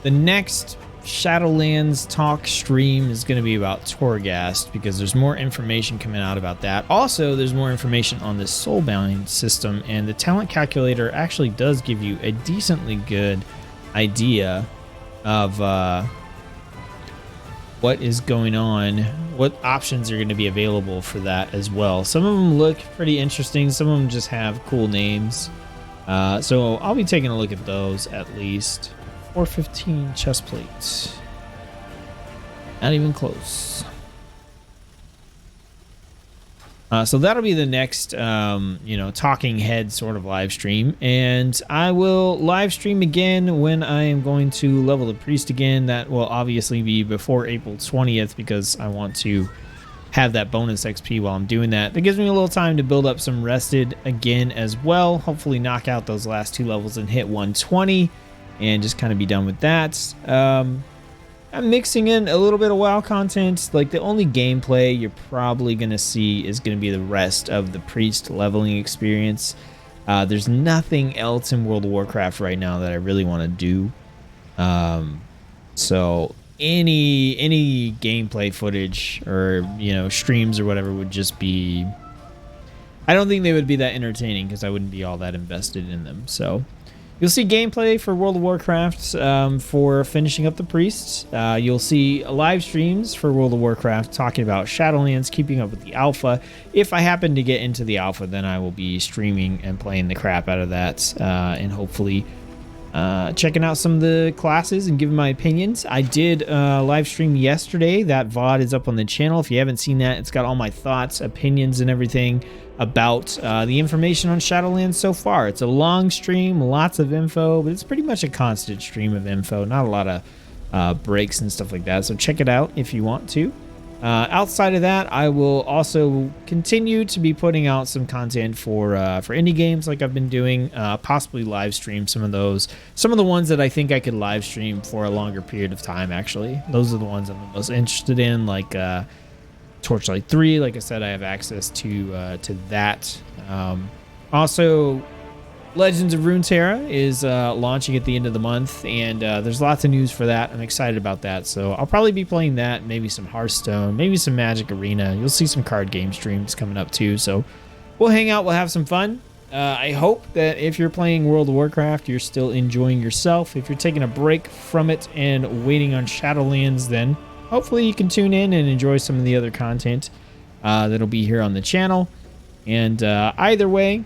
[SPEAKER 1] the next Shadowlands talk stream is going to be about Torghast because there's more information coming out about that. Also, there's more information on the Soulbound system, and the talent calculator actually does give you a decently good idea of what is going on, what options are going to be available for that as well. Some of them look pretty interesting. Some of them just have cool names. So I'll be taking a look at those at least. 415 chest plates. Not even close. So that'll be the next, talking head sort of live stream. And I will live stream again when I am going to level the priest again. That will obviously be before April 20th because I want to have that bonus XP while I'm doing that. That gives me a little time to build up some rested again as well. Hopefully knock out those last 2 levels and hit 120 and just kind of be done with that. I'm mixing in a little bit of WoW content. Like the only gameplay you're probably going to see is going to be the rest of the priest leveling experience. There's nothing else in World of Warcraft right now that I really want to do. So any gameplay footage or streams or whatever would just be, I don't think they would be that entertaining because I wouldn't be all that invested in them. So you'll see gameplay for World of Warcraft for finishing up the priests. You'll see live streams for World of Warcraft talking about Shadowlands, keeping up with the alpha. If I happen to get into the alpha, then I will be streaming and playing the crap out of that, and hopefully checking out some of the classes and giving my opinions. I did live stream yesterday. That VOD is up on the channel. If you haven't seen that, it's got all my thoughts, opinions, and everything about the information on Shadowlands so far. It's a long stream, lots of info, but it's pretty much a constant stream of info. Not a lot of breaks and stuff like that. So check it out if you want to. Outside of that, I will also continue to be putting out some content for indie games like I've been doing, possibly live stream some of those. Some of the ones that I think I could live stream for a longer period of time, actually. Those are the ones I'm the most interested in, like Torchlight 3. Like I said, I have access to that. Also, Legends of Runeterra is launching at the end of the month, and there's lots of news for that. I'm excited about that, so I'll probably be playing that, maybe some Hearthstone, maybe some Magic Arena. You'll see some card game streams coming up too, so we'll hang out, we'll have some fun. I hope that if you're playing World of Warcraft, you're still enjoying yourself. If you're taking a break from it and waiting on Shadowlands, then hopefully you can tune in and enjoy some of the other content that'll be here on the channel. And either way,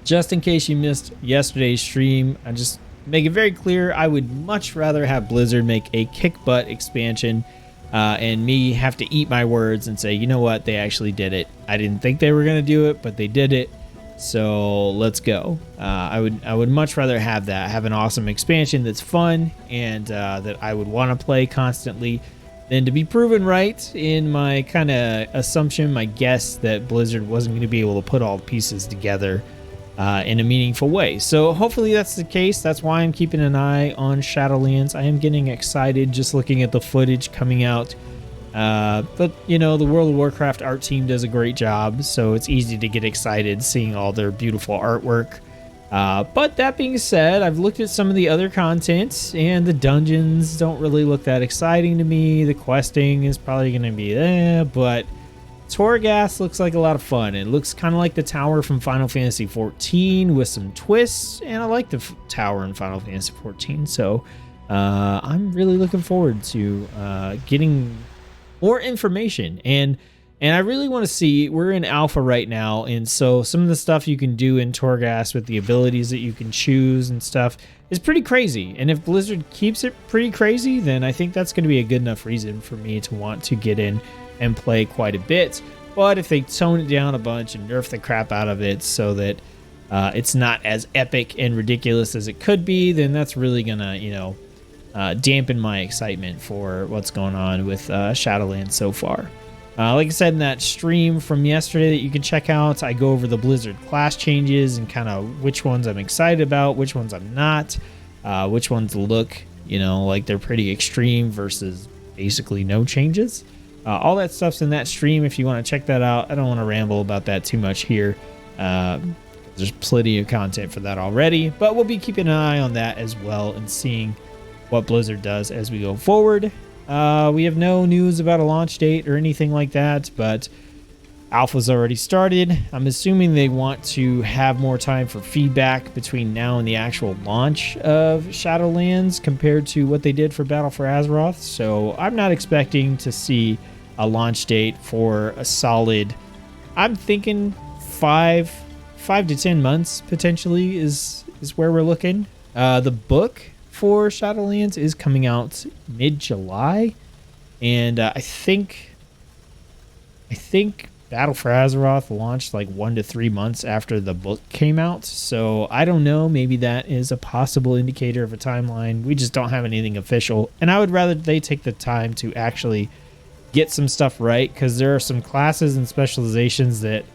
[SPEAKER 1] just in case you missed yesterday's stream, I just make it very clear, I would much rather have Blizzard make a kick butt expansion and me have to eat my words and say, you know what, they actually did it. I didn't think they were going to do it, but they did it. So let's go. I would much rather have that, have an awesome expansion that's fun and that I would want to play constantly, than to be proven right in my kind of assumption, my guess that Blizzard wasn't going to be able to put all the pieces together in a meaningful way. So hopefully that's the case. That's why I'm keeping an eye on Shadowlands. I am getting excited just looking at the footage coming out. But, you know, the World of Warcraft art team does a great job, so it's easy to get excited seeing all their beautiful artwork. But that being said, I've looked at some of the other content, and the dungeons don't really look that exciting to me. The questing is probably going to be there, but Torghast looks like a lot of fun. It looks kind of like the tower from Final Fantasy XIV with some twists, and I like the tower in Final Fantasy XIV, so I'm really looking forward to getting more information. And I really want to see, we're in alpha right now, and so some of the stuff you can do in Torghast with the abilities that you can choose and stuff is pretty crazy. And if Blizzard keeps it pretty crazy, then I think that's going to be a good enough reason for me to want to get in and play quite a bit. But if they tone it down a bunch and nerf the crap out of it so that it's not as epic and ridiculous as it could be, then that's really gonna, you know, dampen my excitement for what's going on with Shadowlands so far. Like I said in that stream from yesterday that you can check out, I go over the Blizzard class changes and kind of which ones I'm excited about, which ones I'm not, which ones look, you know, like they're pretty extreme versus basically no changes. All that stuff's in that stream if you want to check that out. I don't want to ramble about that too much here. There's plenty of content for that already, but we'll be keeping an eye on that as well and seeing what Blizzard does as we go forward. We have no news about a launch date or anything like that, but alpha's already started. I'm assuming they want to have more time for feedback between now and the actual launch of Shadowlands compared to what they did for Battle for Azeroth. So I'm not expecting to see a launch date for a solid, I'm thinking 5 to 10 months potentially is where we're looking. The book for Shadowlands is coming out mid-July, and I think Battle for Azeroth launched like 1 to 3 months after the book came out, so I don't know, maybe that is a possible indicator of a timeline. We just don't have anything official, and I would rather they take the time to actually get some stuff right, because there are some classes and specializations that,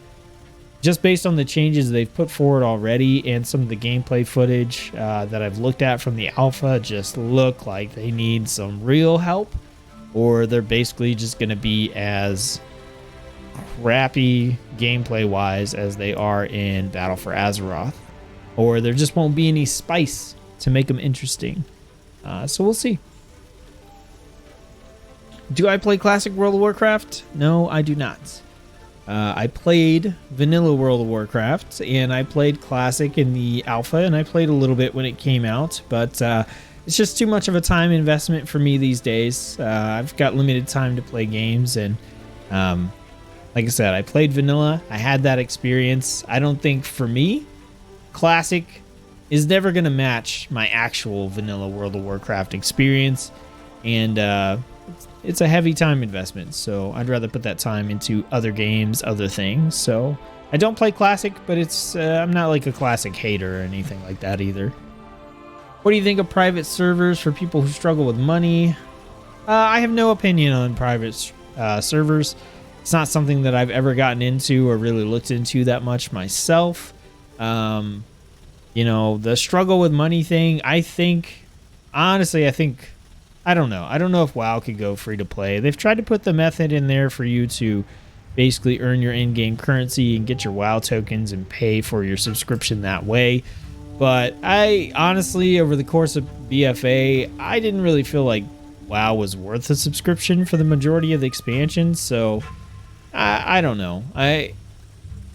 [SPEAKER 1] just based on the changes they've put forward already and some of the gameplay footage that I've looked at from the alpha, just look like they need some real help, or they're basically just going to be as crappy gameplay wise as they are in Battle for Azeroth, or there just won't be any spice to make them interesting. So we'll see. Do I play classic World of Warcraft? No, I do not. I played vanilla World of Warcraft, and I played classic in the alpha, and I played a little bit when it came out, but it's just too much of a time investment for me these days. I've got limited time to play games, and like I said, I played vanilla. I had that experience. I don't think, for me, classic is never going to match my actual vanilla World of Warcraft experience, and it's a heavy time investment, so I'd rather put that time into other games, other things. So I don't play classic, but it's I'm not like a classic hater or anything like that either. What do you think of private servers for people who struggle with money? I have no opinion on private servers. It's not something that I've ever gotten into or really looked into that much myself. You know, the struggle with money thing, honestly, I don't know. I don't know if WoW could go free to play. They've tried to put the method in there for you to basically earn your in-game currency and get your WoW tokens and pay for your subscription that way. But I honestly, over the course of BFA, I didn't really feel like WoW was worth a subscription for the majority of the expansions. So I don't know.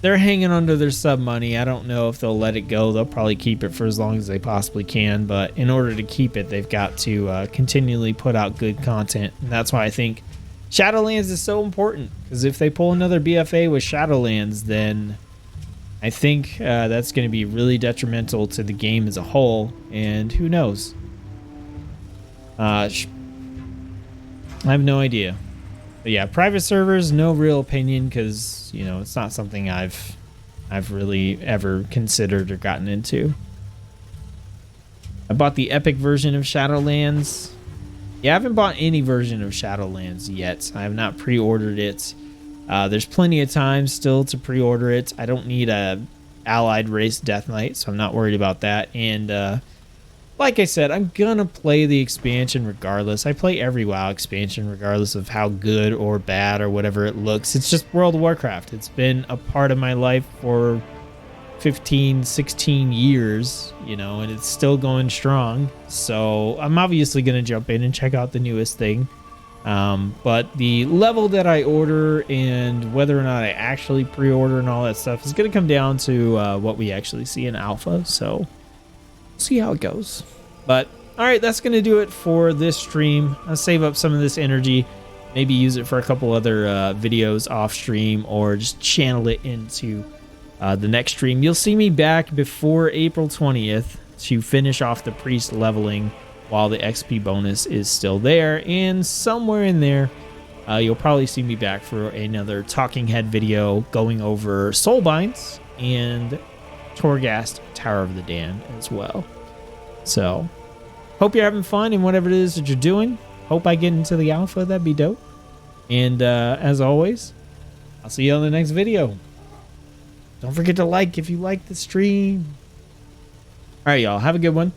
[SPEAKER 1] They're hanging under their sub money. I don't know if they'll let it go. They'll probably keep it for as long as they possibly can. But in order to keep it, they've got to continually put out good content. And that's why I think Shadowlands is so important. Because if they pull another BFA with Shadowlands, then I think that's going to be really detrimental to the game as a whole. And who knows? I have no idea. But yeah, private servers, no real opinion, because you know it's not something I've really ever considered or gotten into. I bought the Epic version of Shadowlands. Yeah, I haven't bought any version of Shadowlands yet. I have not pre-ordered it. There's plenty of time still to pre-order it. I don't need a allied race Death Knight, so I'm not worried about that. And like I said, I'm gonna play the expansion regardless. I play every WoW expansion regardless of how good or bad or whatever it looks. It's just World of Warcraft. It's been a part of my life for 15, 16 years, you know, and it's still going strong. So I'm obviously gonna jump in and check out the newest thing. But the level that I order and whether or not I actually pre-order and all that stuff is going to come down to what we actually see in alpha. So see how it goes. But all right, that's going to do it for this stream. I'll save up some of this energy, maybe use it for a couple other videos off stream, or just channel it into the next stream. You'll see me back before April 20th to finish off the priest leveling while the XP bonus is still there, and somewhere in there you'll probably see me back for another talking head video going over Soulbinds and Torghast Tower of the Damned as well. So hope you're having fun in whatever it is that you're doing. Hope I get into the alpha. That'd be dope. And as always, I'll see you on the next video. Don't forget to like if you like the stream. All right, y'all, have a good one.